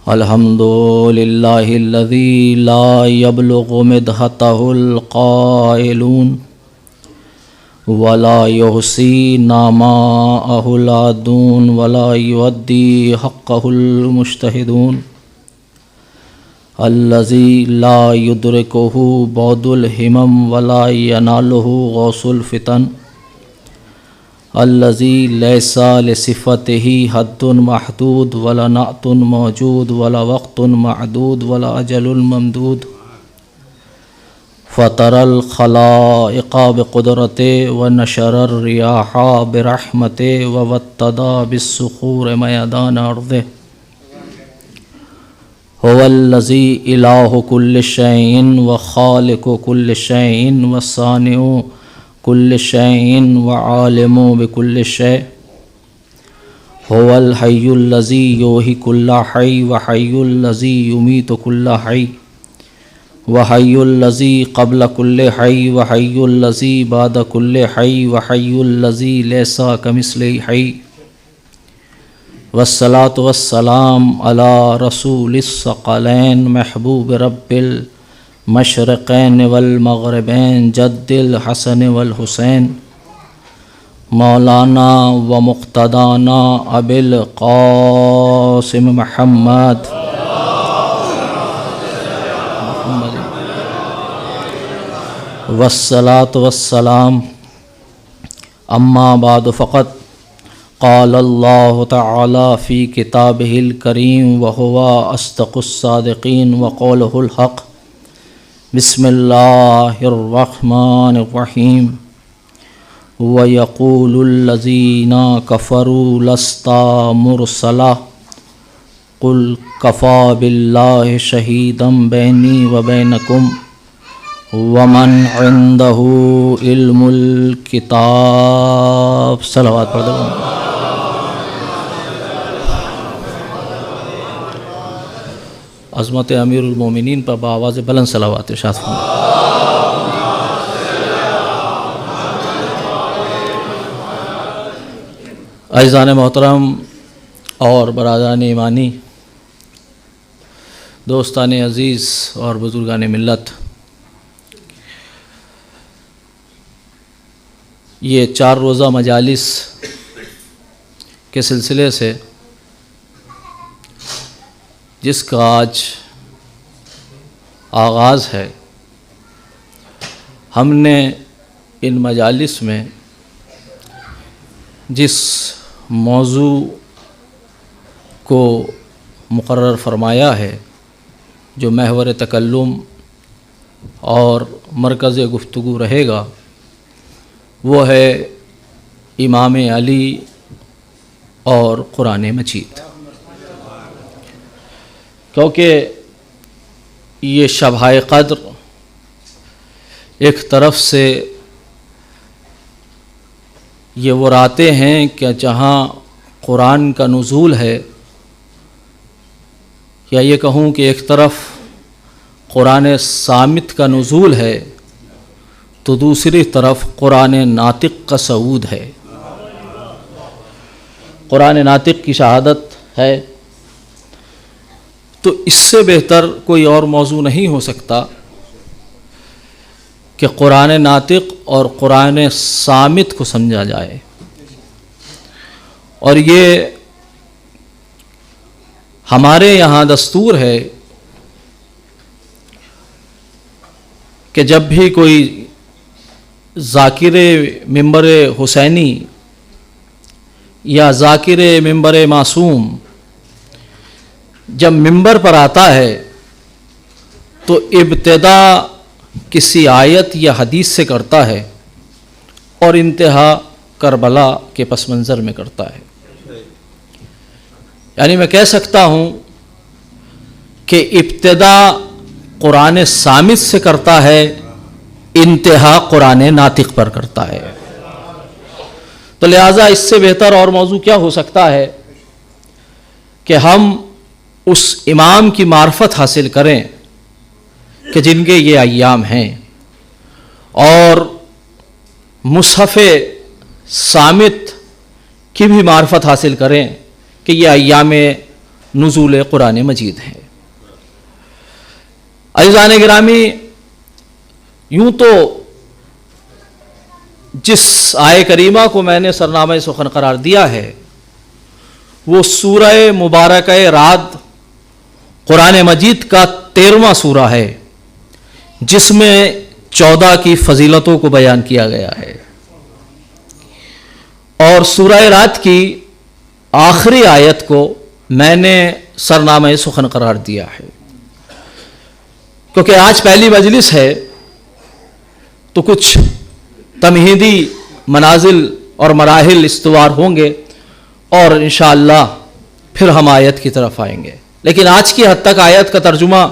الحمد للہ الذی لا یبلغ مدحتہ القائلون ولا یحصی نعماءہ العادون ولا یؤدی حقہ المجتہدون الذی لا یدرکہ بعد الہمم ولا ینالہ غوث الفتن الذی لیس لصفتہ حد محدود ولا نعت موجود ولا وقت معدود ولا اجل ممدود فطر الخلائق بقدرتہ ونشر الریاح برحمتہ ووطد بالصخور میدان ارضہ هو الذی الہ کل شیء وخالق کل شیء وصانع کل شیء وعالم بکل شیء هو الحی الذی یحیی کل حی وحی الذی یمیت کل حی وحی الذی قبل کل حی وحی الذی بعد کل حی وحی الذی لیس کمثلہ حی والصلاة والسلام علی رسول الثقلین محبوب رب المشرقین والمغربین جد الحسن والحسین مولانا و مقتدانا ابی القاسم محمد والصلاة والسلام اما بعد فقط قال اللہ تعالی فی کتابہ الکریم وہو اصدق الصادقین وقولہ الحق بسم اللہ الرحمن الرحیم وَيَقُولُ الَّذِينَ كَفَرُوا لَسْتَ مُرْسَلًا قُلْ كَفَى بِاللَّهِ شَهِيدًا بَيْنِي وَبَيْنَكُمْ وَمَنْ عِنْدَهُ عِلْمُ الْكِتَابِ صلوات پڑھ دو عظمت امیر المومنین پر بآواز بلند صلوات ارشاد فرمائیں۔ عزیزان محترم اور برادران ایمانی، دوستان عزیز اور بزرگان ملت، یہ 4 روزہ مجالس کے سلسلے سے جس کا آج آغاز ہے، ہم نے ان مجالس میں جس موضوع کو مقرر فرمایا ہے، جو محور تکلم اور مرکز گفتگو رہے گا، وہ ہے امام علی اور قرآن مجید، کیونکہ یہ شبہ قدر ایک طرف سے یہ وہ راتیں ہیں کہ جہاں قرآن کا نزول ہے، یا یہ کہوں کہ ایک طرف قرآن صامت کا نزول ہے تو دوسری طرف قرآن ناطق کا صعود ہے۔ قرآن ناطق کی شہادت ہے، تو اس سے بہتر کوئی اور موضوع نہیں ہو سکتا کہ قرآن ناطق اور قرآن صامت کو سمجھا جائے۔ اور یہ ہمارے یہاں دستور ہے کہ جب بھی کوئی ذاکر منبر حسینی یا ذاکر منبر معصوم جب منبر پر آتا ہے تو ابتدا کسی آیت یا حدیث سے کرتا ہے اور انتہا کربلا کے پس منظر میں کرتا ہے۔ یعنی میں کہہ سکتا ہوں کہ ابتدا قرآن صامت سے کرتا ہے، انتہا قرآن ناطق پر کرتا ہے۔ تو لہٰذا اس سے بہتر اور موضوع کیا ہو سکتا ہے کہ ہم اس امام کی معرفت حاصل کریں کہ جن کے یہ ایام ہیں، اور مصحف صامت کی بھی معرفت حاصل کریں کہ یہ ایام نزول قرآن مجید ہے۔ عزیزان گرامی، یوں تو جس آیہ کریمہ کو میں نے سرنامہ سخن قرار دیا ہے وہ سورہ مبارکہ رعد قرآن مجید کا 13واں سورہ ہے، جس میں 14 کی فضیلتوں کو بیان کیا گیا ہے، اور سورہ رعد کی آخری آیت کو میں نے سرنامہ سخن قرار دیا ہے۔ کیونکہ آج پہلی مجلس ہے تو کچھ تمہیدی منازل اور مراحل استوار ہوں گے اور انشاءاللہ پھر ہم آیت کی طرف آئیں گے، لیکن آج کی حد تک آیت کا ترجمہ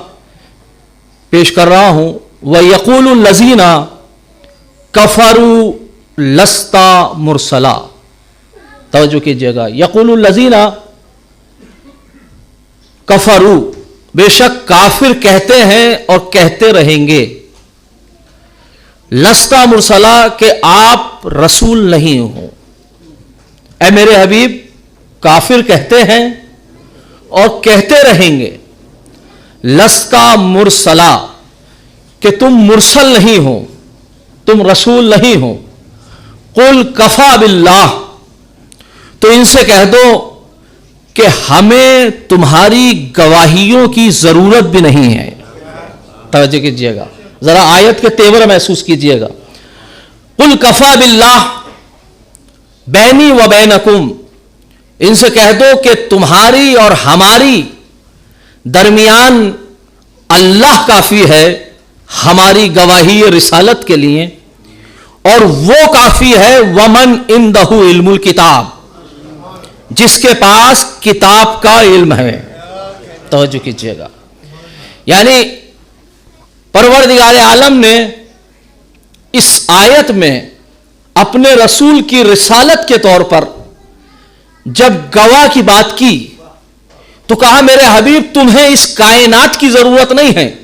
پیش کر رہا ہوں۔ وَيَقُولُ الَّذِينَ كَفَرُوا لَسْتَ مُرْسَلًا، توجہ کیجئے گا، یقول الذین کفروا، بے شک کافر کہتے ہیں اور کہتے رہیں گے، لست مرسلا، کہ آپ رسول نہیں ہو۔ اے میرے حبیب، کافر کہتے ہیں اور کہتے رہیں گے لست مرسلا، کہ تم مرسل نہیں ہو، تم رسول نہیں ہو۔ قل کفا باللہ، تو ان سے کہہ دو کہ ہمیں تمہاری گواہیوں کی ضرورت بھی نہیں ہے۔ توجہ کیجئے گا، ذرا آیت کے تیور محسوس کیجئے گا۔ قل کفا باللہ بینی و بینکم، ان سے کہہ دو کہ تمہاری اور ہماری درمیان اللہ کافی ہے ہماری گواہی رسالت کے لیے، اور وہ کافی ہے ومن عندہ علم الکتاب، جس کے پاس کتاب کا علم ہے۔ توجہ کیجئے گا، یعنی پروردگار عالم نے اس آیت میں اپنے رسول کی رسالت کے طور پر جب گواہ کی بات کی تو کہا میرے حبیب تمہیں اس کائنات کی ضرورت نہیں ہے،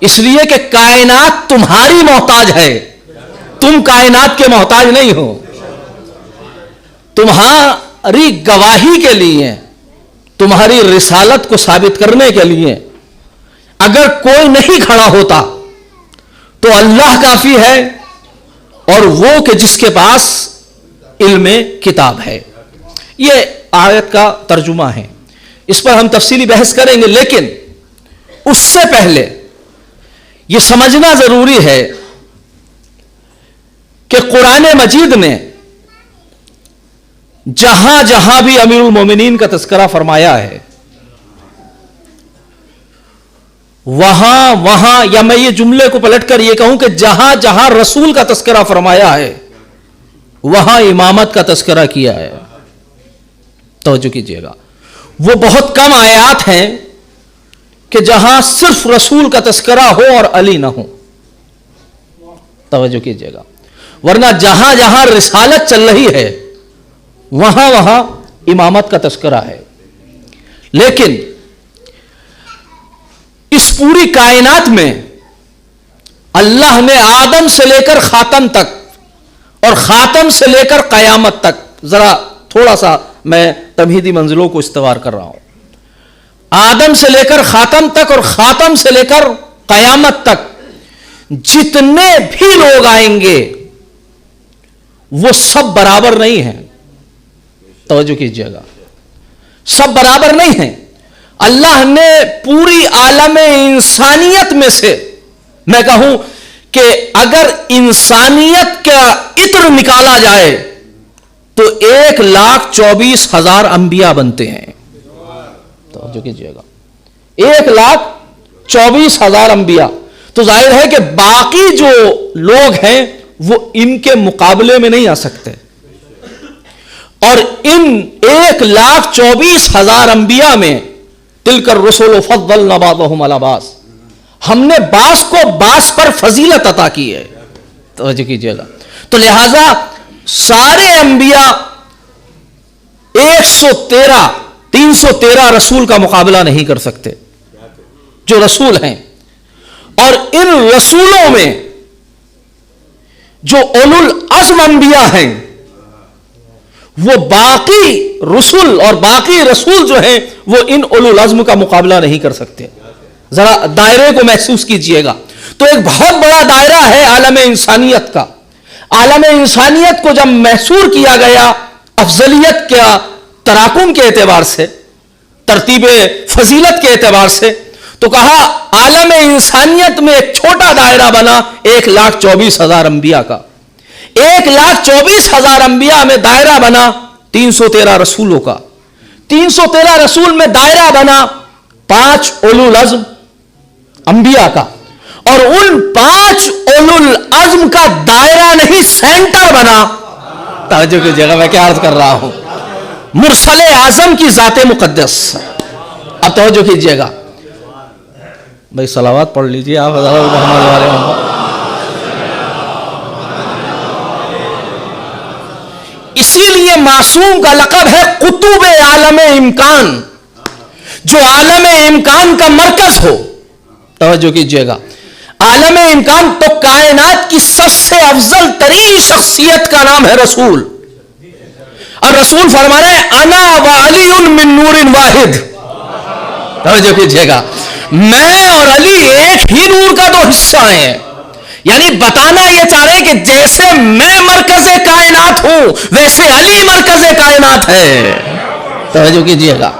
اس لیے کہ کائنات تمہاری محتاج ہے، تم کائنات کے محتاج نہیں ہو۔ تمہاری گواہی کے لیے، تمہاری رسالت کو ثابت کرنے کے لیے اگر کوئی نہیں کھڑا ہوتا تو اللہ کافی ہے، اور وہ کہ جس کے پاس علم کتاب ہے۔ یہ آیت کا ترجمہ ہے، اس پر ہم تفصیلی بحث کریں گے، لیکن اس سے پہلے یہ سمجھنا ضروری ہے کہ قرآن مجید نے جہاں جہاں بھی امیر المومنین کا تذکرہ فرمایا ہے، وہاں یا میں یہ جملے کو پلٹ کر یہ کہوں کہ جہاں جہاں رسول کا تذکرہ فرمایا ہے وہاں امامت کا تذکرہ کیا ہے۔ توجہ کیجئے گا، وہ بہت کم آیات ہیں کہ جہاں صرف رسول کا تذکرہ ہو اور علی نہ ہو۔ توجہ کیجئے گا، ورنہ جہاں جہاں رسالت چل رہی ہے وہاں امامت کا تذکرہ ہے۔ لیکن اس پوری کائنات میں اللہ نے آدم سے لے کر خاتم تک اور خاتم سے لے کر قیامت تک، ذرا تھوڑا سا میں تمہیدی منزلوں کو استوار کر رہا ہوں، آدم سے لے کر خاتم تک اور خاتم سے لے کر قیامت تک جتنے بھی لوگ آئیں گے وہ سب برابر نہیں ہیں۔ توجہ کیجئے گا، سب برابر نہیں ہیں۔ اللہ نے پوری عالم انسانیت میں سے، میں کہوں کہ اگر انسانیت کا عطر نکالا جائے تو 1,24,000 انبیاء بنتے ہیں۔ توجہ کیجئے گا، 1,24,000 انبیاء، تو ظاہر ہے کہ باقی جو لوگ ہیں وہ ان کے مقابلے میں نہیں آ سکتے، اور ان 1,24,000 انبیاء میں تلک الرسل فضلنا بعضهم علی بعض، ہم نے بعض کو بعض پر فضیلت عطا کی ہے۔ توجہ کیجئے گا، تو لہذا سارے انبیاء 313 رسول کا مقابلہ نہیں کر سکتے جو رسول ہیں، اور ان رسولوں میں جو اولو العزم انبیاء ہیں وہ باقی رسول اور باقی رسول جو ہیں وہ ان اولو العزم کا مقابلہ نہیں کر سکتے. ذرا دائرے کو محسوس کیجئے گا. تو ایک بہت بڑا دائرہ ہے عالم انسانیت کا. عالم انسانیت کو جب محصور کیا گیا افضلیت کا تراکم کے اعتبار سے، ترتیب فضیلت کے اعتبار سے، تو کہا عالم انسانیت میں ایک چھوٹا دائرہ بنا 1,24,000 انبیاء کا. 1,24,000 انبیاء میں دائرہ بنا 313 رسولوں کا. 313 رسول میں دائرہ بنا 5 اولو العزم انبیاء کا. اور ان 5 اولو العزم کا دائرہ نہیں، سینٹر بنا. توجہ کی جگہ میں کیا عرض کر رہا ہوں، مرسل اعظم کی ذات مقدس. اب توجہ کیجئے گا بھائی، صلوات پڑھ لیجئے آپ حضرت محمد والے محمد. اسی لیے معصوم کا لقب ہے قطب عالم امکان، جو عالم امکان کا مرکز ہو. توجہ کیجئے گا، عالم امکان تو کائنات کی سب سے افضل ترین شخصیت کا نام ہے رسول. اور رسول فرما رہے ہیں انا وعلی من نور واحد. توجہ کیجئے گا، میں اور علی ایک ہی نور کا 2 حصہ ہیں. یعنی بتانا یہ چاہ رہے کہ جیسے میں مرکز کائنات ہوں ویسے علی مرکز کائنات ہے. توجہ کیجئے گا،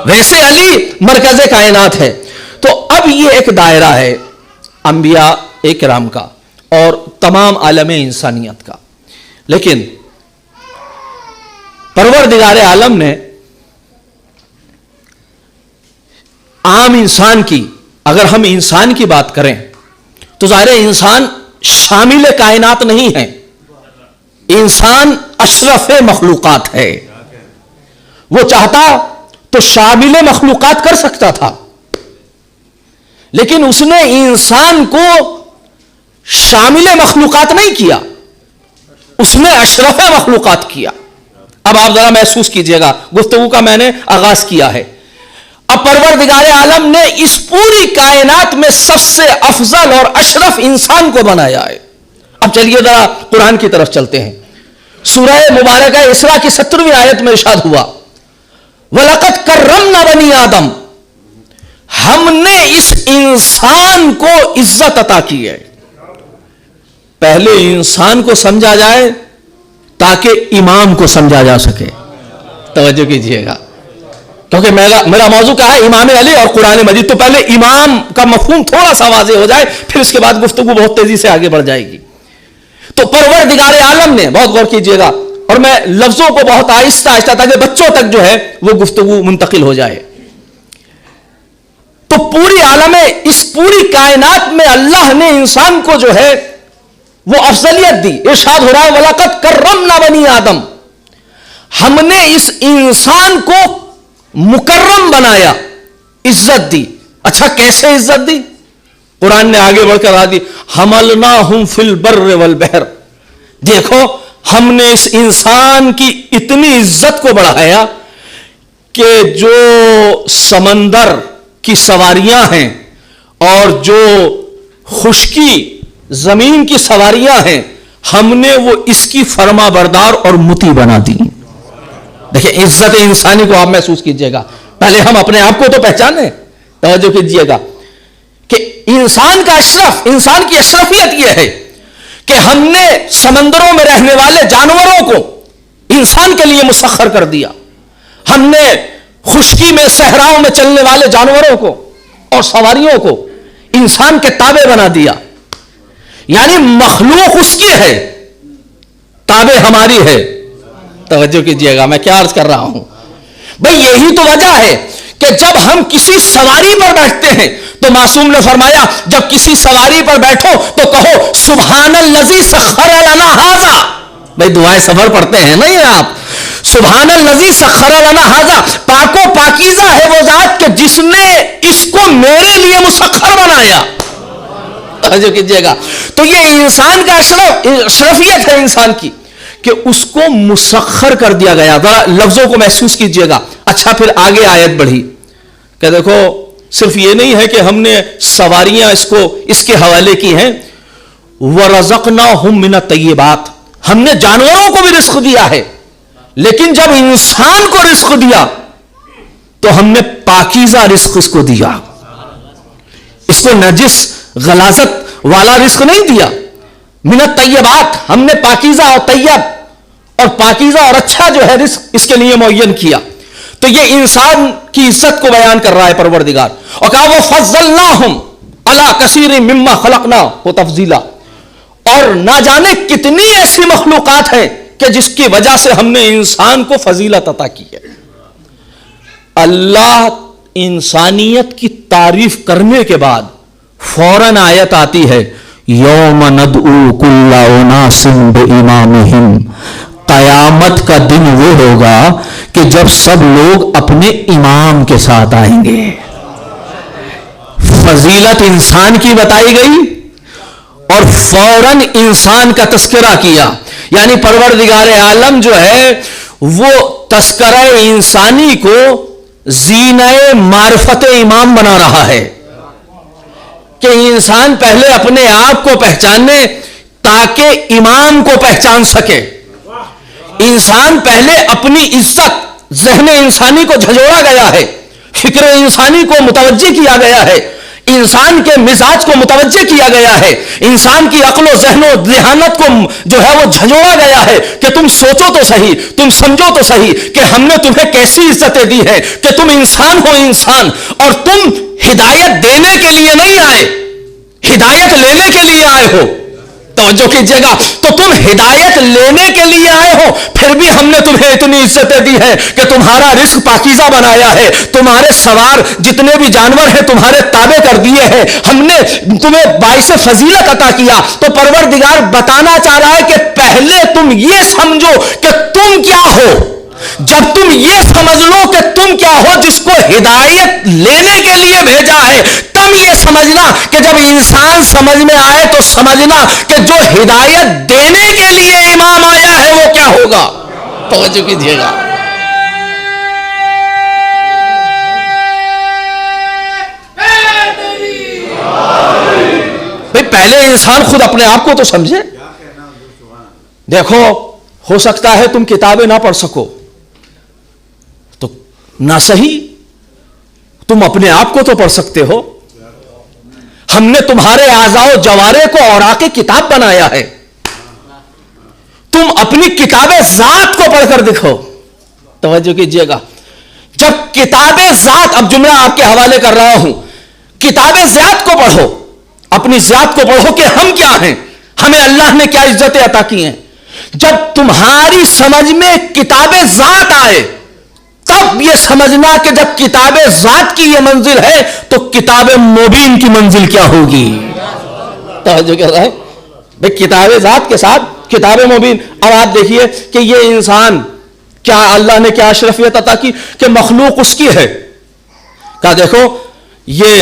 ویسے علی مرکز کائنات ہے. تو اب یہ ایک دائرہ ہے انبیاء کرام کا اور تمام عالم انسانیت کا. لیکن پروردگار عالم نے عام انسان کی، اگر ہم انسان کی بات کریں تو ظاہر انسان شامل کائنات نہیں ہے، انسان اشرف مخلوقات ہے. وہ چاہتا تو شامل مخلوقات کر سکتا تھا، لیکن اس نے انسان کو شامل مخلوقات نہیں کیا، اس نے اشرف مخلوقات کیا. اب آپ ذرا محسوس کیجئے گا، گفتگو کا میں نے آغاز کیا ہے. اب پروردگار عالم نے اس پوری کائنات میں سب سے افضل اور اشرف انسان کو بنایا ہے. اب چلیے ذرا قرآن کی طرف چلتے ہیں. سورہ مبارکہ اسراء کی 17ویں آیت میں ارشاد ہوا وَلَقَدْ كَرَّمْنَا بَنِي آدَمَ، ہم نے اس انسان کو عزت عطا کی ہے. پہلے انسان کو سمجھا جائے تاکہ امام کو سمجھا جا سکے. توجہ کیجئے گا، کیونکہ میرا موضوع کیا ہے، امام علی اور قرآن مجید. تو پہلے امام کا مفہوم تھوڑا سا واضح ہو جائے، پھر اس کے بعد گفتگو بہت تیزی سے آگے بڑھ جائے گی. تو پروردگار عالم نے، بہت غور کیجئے گا اور میں لفظوں کو بہت آہستہ آہستہ تاکہ بچوں تک جو ہے وہ گفتگو منتقل ہو جائے. تو پوری عالم، اس پوری کائنات میں اللہ نے انسان کو جو ہے وہ افضلیت دی. ارشاد ہو رہا ہے وَلَقَدْ كَرَّمْنَا بَنِي آدَمَ، ہم نے اس انسان کو مکرم بنایا، عزت دی. اچھا کیسے عزت دی؟ قرآن نے آگے بڑھ کر دی حملناہم فی البر والبحر. دیکھو ہم نے اس انسان کی اتنی عزت کو بڑھایا کہ جو سمندر کی سواریاں ہیں اور جو خشکی زمین کی سواریاں ہیں، ہم نے وہ اس کی فرما بردار اور مطیع بنا دی. دیکھیں عزت انسانی کو آپ محسوس کیجئے گا. پہلے ہم اپنے آپ کو تو پہچانیں. توجہ کیجئے گا کہ انسان کا اشرف، انسان کی اشرفیت یہ ہے کہ ہم نے سمندروں میں رہنے والے جانوروں کو انسان کے لیے مسخر کر دیا. ہم نے خشکی میں صحراؤں میں چلنے والے جانوروں کو اور سواریوں کو انسان کے تابع بنا دیا. یعنی مخلوق اس کی ہے، تابع ہماری ہے. توجہ کیجئے گا میں کیا عرض کر رہا ہوں. بھئی یہی تو وجہ ہے کہ جب ہم کسی سواری پر بیٹھتے ہیں تو معصوم نے فرمایا جب کسی سواری پر بیٹھو تو کہو سبحان الذی سخر لنا ھذا. بھئی دعائیں سفر پڑھتے ہیں نا یہ آپ. سبحان الذی سخر لنا ھذا، پاک و پاکیزہ ہے وہ ذات کہ جس نے اس کو میرے لیے مسخر بنایا. توجہ کیجئے گا. تو یہ انسان کا اشرفیت ہے انسان کی کہ اس کو مسخر کر دیا گیا. ذرا لفظوں کو محسوس کیجئے گا. اچھا پھر آگے آیت بڑھی کہ دیکھو صرف یہ نہیں ہے کہ ہم نے سواریاں اس کے حوالے کی ہیں، وَرَزَقْنَاهُمْ مِنَ الطَّيِّبَاتِ، ہم نے جانوروں کو بھی رزق دیا ہے. لیکن جب انسان کو رزق دیا تو ہم نے پاکیزہ رزق اس کو دیا. اس کو نجس غلاظت والا رزق نہیں دیا. من الطیبات ہم نے پاکیزہ اور طیب اور پاکیزہ اور اچھا جو ہے رزق اس کے لیے معین کیا. تو یہ انسان کی عزت کو بیان کر رہا ہے پروردگار. اور کہا وہ فضلناہم علی کثیر مما خلقنا وہ تفضیلا. اور نہ جانے کتنی ایسی مخلوقات ہیں کہ جس کی وجہ سے ہم نے انسان کو فضیلت عطا کی ہے. اللہ انسانیت کی تعریف کرنے کے بعد فوراً آیت آتی ہے یوم ندعو کل اناس بامامہم. قیامت کا دن وہ ہوگا کہ جب سب لوگ اپنے امام کے ساتھ آئیں گے. فضیلت انسان کی بتائی گئی اور فوراً انسان کا تذکرہ کیا. یعنی پروردگار عالم جو ہے وہ تذکرہ انسانی کو زینہ معرفت امام بنا رہا ہے کہ انسان پہلے اپنے آپ کو پہچانے تاکہ امام کو پہچان سکے. انسان پہلے اپنی عزت ذہن انسانی کو جھنجھوڑا گیا ہے, فکر انسانی کو متوجہ کیا گیا ہے, انسان کے مزاج کو متوجہ کیا گیا ہے, انسان کی عقل و ذہن و ذہانت کو جو ہے وہ جھنجھوڑا گیا ہے کہ تم سوچو تو صحیح, تم سمجھو تو صحیح کہ ہم نے تمہیں کیسی عزتیں دی ہیں کہ تم انسان ہو انسان, اور تم ہدایت دینے کے لیے نہیں آئے, ہدایت لینے کے لیے آئے ہو. توجہ کیجیے گا, تو تم ہدایت لینے کے لیے آئے ہو, پھر بھی ہم نے تمہیں اتنی عزتیں دی ہیں کہ تمہارا رزق پاکیزہ بنایا ہے, تمہارے سوار جتنے بھی جانور ہیں تمہارے تابع کر دیے ہیں, ہم نے تمہیں باعث فضیلت عطا کیا. تو پروردگار بتانا چاہ رہا ہے کہ پہلے تم یہ سمجھو کہ تم کیا ہو. جب تم یہ سمجھ لو کہ تم کیا ہو جس کو ہدایت لینے کے لیے بھیجا ہے, تم یہ سمجھنا کہ جب انسان سمجھ میں آئے تو سمجھنا کہ جو ہدایت دینے کے لیے امام آیا ہے وہ کیا ہوگا. توجہ کیجیے گا. پہلے انسان خود اپنے آپ کو تو سمجھے. دیکھو ہو سکتا ہے تم کتابیں نہ پڑھ سکو تو نہ صحیح تم اپنے آپ کو تو پڑھ سکتے ہو. ہم نے تمہارے اعضاء و جوارح کو اوراق کتاب بنایا ہے, تم اپنی کتاب ذات کو پڑھ کر دکھو. توجہ کیجیے گا. جب کتاب ذات, اب جملہ آپ کے حوالے کر رہا ہوں, کتاب ذات کو پڑھو, اپنی ذات کو پڑھو کہ ہم کیا ہیں, ہمیں اللہ نے کیا عزتیں عطا کی ہیں. جب تمہاری سمجھ میں کتاب ذات آئے تب یہ سمجھنا کہ جب کتاب ذات کی یہ منزل ہے تو کتاب مبین کی منزل کیا ہوگی. توجہ کیا ہے بھئی, کتاب ذات کے ساتھ کتاب مبین. اب آپ دیکھیے کہ یہ انسان کیا اللہ نے کیا اشرفیت عطا کی کہ مخلوق اس کی ہے. کہا دیکھو یہ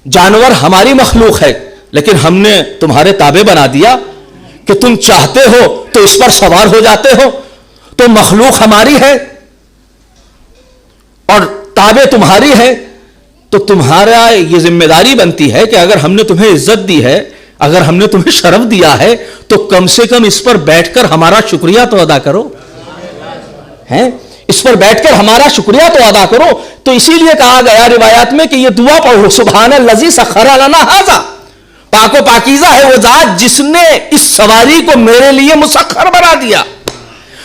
جانور ہماری مخلوق ہے لیکن ہم نے تمہارے تابع بنا دیا کہ تم چاہتے ہو تو اس پر سوار ہو جاتے ہو. تو مخلوق ہماری ہے اور تابع تمہاری ہے, تو تمہارا یہ ذمہ داری بنتی ہے کہ اگر ہم نے تمہیں عزت دی ہے, اگر ہم نے تمہیں شرف دیا ہے تو کم سے کم اس پر بیٹھ کر ہمارا شکریہ تو ادا کرو. ہیں اس پر بیٹھ کر ہمارا شکریہ تو ادا کرو. تو اسی لیے کہا گیا روایات میں کہ یہ دعا پڑھو, سبحان الذی سخر لنا ھذا, پاک و پاکیزہ ہے وہ ذات جس نے اس سواری کو میرے لیے مسخر بنا دیا.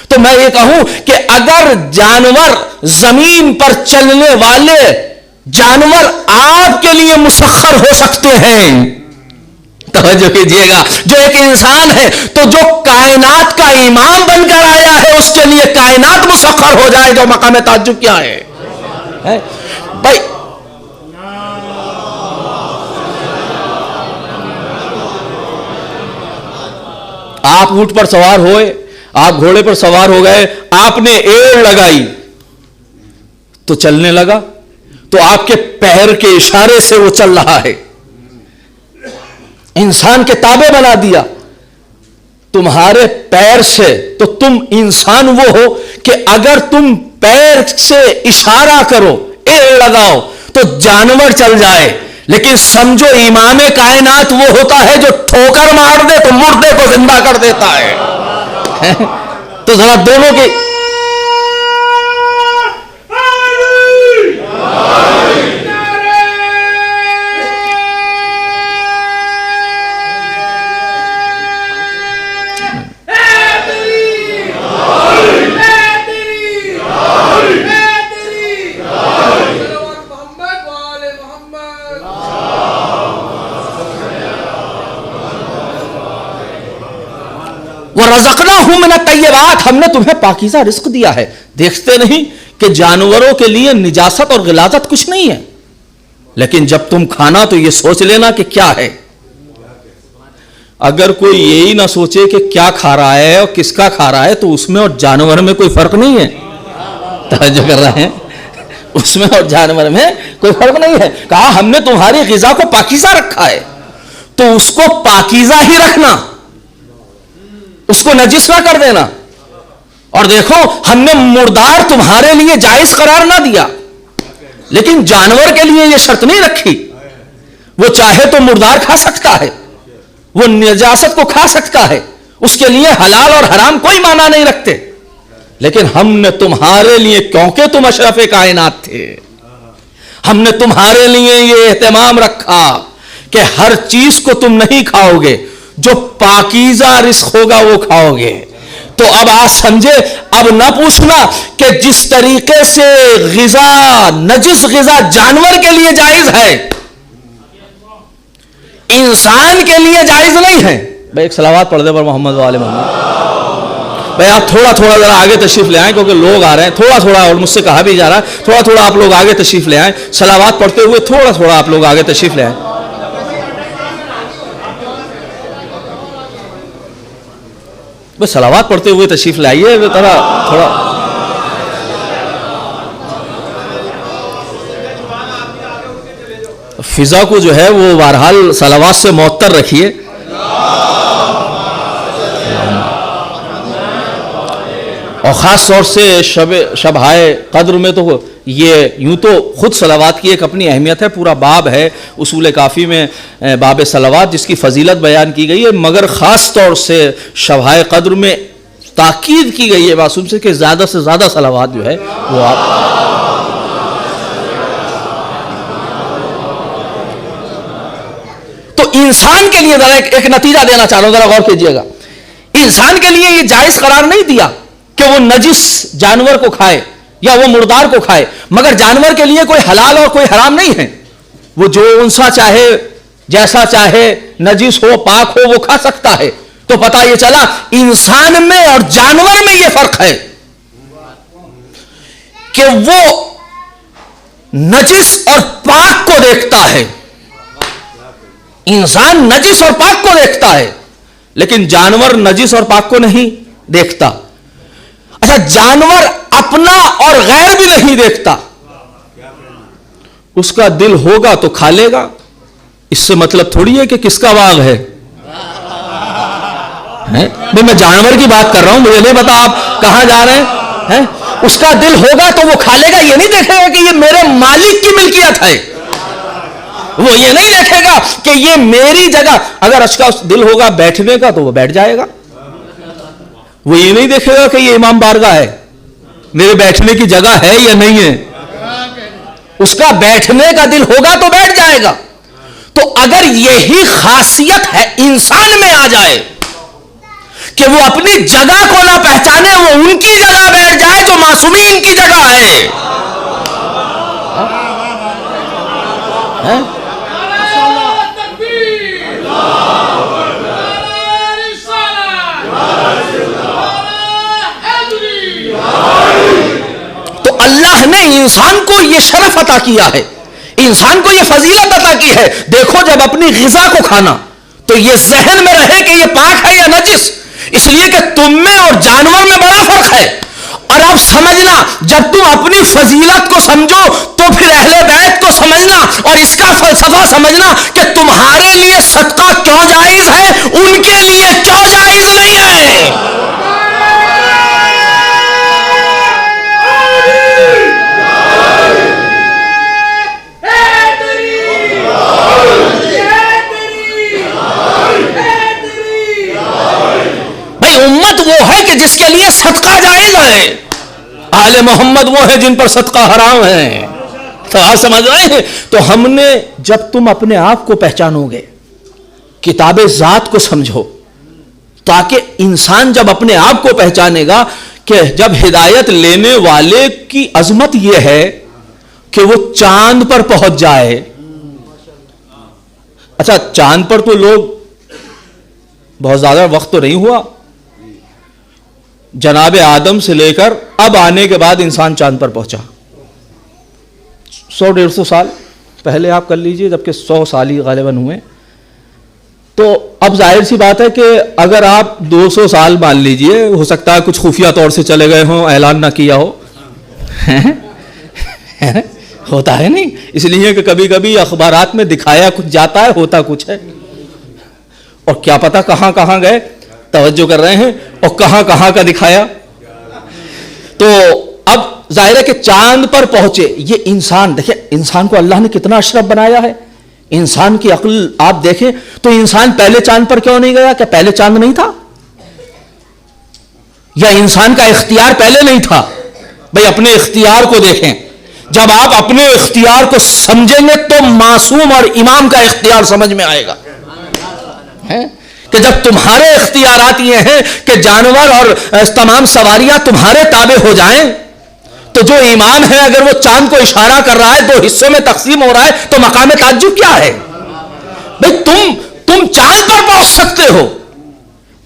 تو میں یہ کہوں کہ اگر جانور, زمین پر چلنے والے جانور آپ کے لیے مسخر ہو سکتے ہیں, توجہ کیجیے گا, جو ایک انسان ہے تو جو کائنات کا امام بن کر آیا ہے اس کے لیے کائنات مسخر ہو جائے, جو مقام تعجب کیا ہے بھائی. آپ اونٹ پر سوار ہوئے, آپ گھوڑے پر سوار ہو گئے, آپ نے ایڑ لگائی تو چلنے لگا, تو آپ کے پیر کے اشارے سے وہ چل رہا ہے. انسان کے تابع بنا دیا تمہارے پیر سے, تو تم انسان وہ ہو کہ اگر تم پیر سے اشارہ کرو, ایڑ لگاؤ تو جانور چل جائے. لیکن سمجھو امام کائنات وہ ہوتا ہے جو ٹھوکر مار دے تو مردے کو زندہ کر دیتا ہے. تو ذرا دونوں کی وَرَزَقْنَاهُم مِّنَ الطَّيِّبَاتِ، ہم نے تمہیں پاکیزہ رزق دیا ہے. دیکھتے نہیں کہ جانوروں کے لیے نجاست اور غلاظت کچھ نہیں ہے، لیکن جب تم کھانا تو یہ سوچ لینا کہ کیا ہے. اگر کوئی یہی نہ سوچے کہ کیا کھا رہا ہے اور کس کا کھا رہا ہے تو اس میں اور جانور میں کوئی فرق نہیں ہے. توجہ کر رہے ہیں؟ اس میں اور جانور میں کوئی فرق نہیں ہے. کہا ہم نے تمہاری غذا کو پاکیزہ رکھا ہے تو اس کو پاکیزہ ہی رکھنا، اس کو نجس نہ کر دینا. اور دیکھو ہم نے مردار تمہارے لیے جائز قرار نہ دیا، لیکن جانور کے لیے یہ شرط نہیں رکھی. وہ چاہے تو مردار کھا سکتا ہے، وہ نجاست کو کھا سکتا ہے، اس کے لیے حلال اور حرام کوئی معنی نہیں رکھتے. لیکن ہم نے تمہارے لیے، کیونکہ تم اشرف کائنات تھے، ہم نے تمہارے لیے یہ اہتمام رکھا کہ ہر چیز کو تم نہیں کھاؤ گے، جو پاکیزہ رزق ہوگا وہ کھاؤ گے. تو اب آج سمجھے، اب نہ پوچھنا کہ جس طریقے سے غذا، نجس غذا جانور کے لیے جائز ہے، انسان کے لیے جائز نہیں ہے. بھائی ایک صلوات پڑھ دے پر محمد وآل محمد. بھائی آپ تھوڑا تھوڑا ذرا آگے تشریف لے آئیں، کیونکہ لوگ آ رہے ہیں. تھوڑا تھوڑا، اور مجھ سے کہا بھی جا رہا ہے، تھوڑا تھوڑا آپ لوگ آگے تشریف لے آئیں. صلوات پڑھتے ہوئے تھوڑا تھوڑا آپ لوگ آگے تشریف لے آئیں. بس صلوات پڑھتے ہوئے تشریف لائیے تھوڑا. فضا کو جو ہے وہ بہرحال صلوات سے معطر رکھیے. اور خاص طور سے شب ہائے قدر میں تو یہ یوں تو خود صلوات کی ایک اپنی اہمیت ہے، پورا باب ہے اصول کافی میں باب صلوات جس کی فضیلت بیان کی گئی ہے، مگر خاص طور سے شب ہائے قدر میں تاکید کی گئی ہے معصوم سے کہ زیادہ سے زیادہ صلوات جو ہے وہ آپ. تو انسان کے لیے ذرا ایک نتیجہ دینا چاہ رہا ہوں، ذرا غور کیجئے گا. انسان کے لیے یہ جائز قرار نہیں دیا کہ وہ نجس جانور کو کھائے یا وہ مردار کو کھائے، مگر جانور کے لیے کوئی حلال اور کوئی حرام نہیں ہے. وہ جو انسا چاہے، جیسا چاہے، نجس ہو پاک ہو، وہ کھا سکتا ہے. تو پتہ یہ چلا انسان میں اور جانور میں یہ فرق ہے کہ وہ نجس اور پاک کو دیکھتا ہے. انسان نجس اور پاک کو دیکھتا ہے، لیکن جانور نجس اور پاک کو نہیں دیکھتا. اچھا، جانور اپنا اور غیر بھی نہیں دیکھتا. اس کا دل ہوگا تو کھا لے گا. اس سے مطلب تھوڑی ہے کہ کس کا باغ ہے. میں جانور کی بات کر رہا ہوں، مجھے نہیں پتا آپ کہاں جا رہے ہیں. اس کا دل ہوگا تو وہ کھا لے گا. یہ نہیں دیکھے گا کہ یہ میرے مالک کی ملکیت ہے. وہ یہ نہیں دیکھے گا کہ یہ میری جگہ. اگر اس کا دل ہوگا بیٹھنے کا تو وہ بیٹھ جائے گا. وہ یہ نہیں دیکھے گا کہ یہ امام بارگاہ ہے، میرے بیٹھنے کی جگہ ہے یا نہیں ہے. اس کا بیٹھنے کا دل ہوگا تو بیٹھ جائے گا. تو اگر یہی خاصیت ہے انسان میں آ جائے کہ وہ اپنی جگہ کو نہ پہچانے، وہ ان کی جگہ بیٹھ جائے جو معصومین کی جگہ ہے. تو اللہ نے انسان کو یہ شرف عطا کیا ہے، انسان کو یہ فضیلت عطا کی ہے. دیکھو جب اپنی غذا کو کھانا تو یہ ذہن میں رہے کہ یہ پاک ہے یا نجس، اس لیے کہ تم میں اور جانور میں بڑا فرق ہے. اور اب سمجھنا، جب تم اپنی فضیلت کو سمجھو تو پھر اہل بیت کو سمجھنا اور اس کا فلسفہ سمجھنا کہ تمہارے لیے صدقہ کیوں جائز ہے، ان کے لیے کیوں جائز نہیں ہے. امت وہ ہے کہ جس کے لیے صدقہ جائز ہے. آل محمد وہ ہے جن پر صدقہ حرام ہے. تو آپ سمجھ رہے ہیں. تو ہم نے، جب تم اپنے آپ کو پہچانو گے، کتاب ذات کو سمجھو، تاکہ انسان جب اپنے آپ کو پہچانے گا کہ جب ہدایت لینے والے کی عظمت یہ ہے کہ وہ چاند پر پہنچ جائے. اچھا، چاند پر تو لوگ بہت زیادہ وقت تو نہیں ہوا، جناب آدم سے لے کر اب آنے کے بعد انسان چاند پر پہنچا، 100-150 سال پہلے آپ کر لیجئے، جبکہ 100 سال ہی غالباً ہوئے. تو اب ظاہر سی بات ہے کہ اگر آپ 200 سال مان لیجئے، ہو سکتا ہے کچھ خفیہ طور سے چلے گئے ہوں، اعلان نہ کیا ہو، ہوتا ہے نہیں، اس لیے کہ کبھی کبھی اخبارات میں دکھایا کچھ جاتا ہے، ہوتا کچھ ہے، اور کیا پتا کہاں کہاں گئے، توجہ کر رہے ہیں، اور کہاں کہاں کا دکھایا. تو اب ظاہر ہے کہ چاند پر پہنچے یہ انسان. دیکھیں انسان کو اللہ نے کتنا اشرف بنایا ہے. انسان کی عقل آپ دیکھیں تو انسان پہلے چاند پر کیوں نہیں گیا؟ کیا پہلے چاند نہیں تھا؟ یا انسان کا اختیار پہلے نہیں تھا؟ بھئی اپنے اختیار کو دیکھیں. جب آپ اپنے اختیار کو سمجھیں گے تو معصوم اور امام کا اختیار سمجھ میں آئے گا. کہ جب تمہارے اختیارات یہ ہیں کہ جانور اور تمام سواریاں تمہارے تابع ہو جائیں، تو جو امام ہے اگر وہ چاند کو اشارہ کر رہا ہے، 2 حصوں میں تقسیم ہو رہا ہے، تو مقام تعجب کیا ہے؟ بھئی تم چاند پر پہنچ سکتے ہو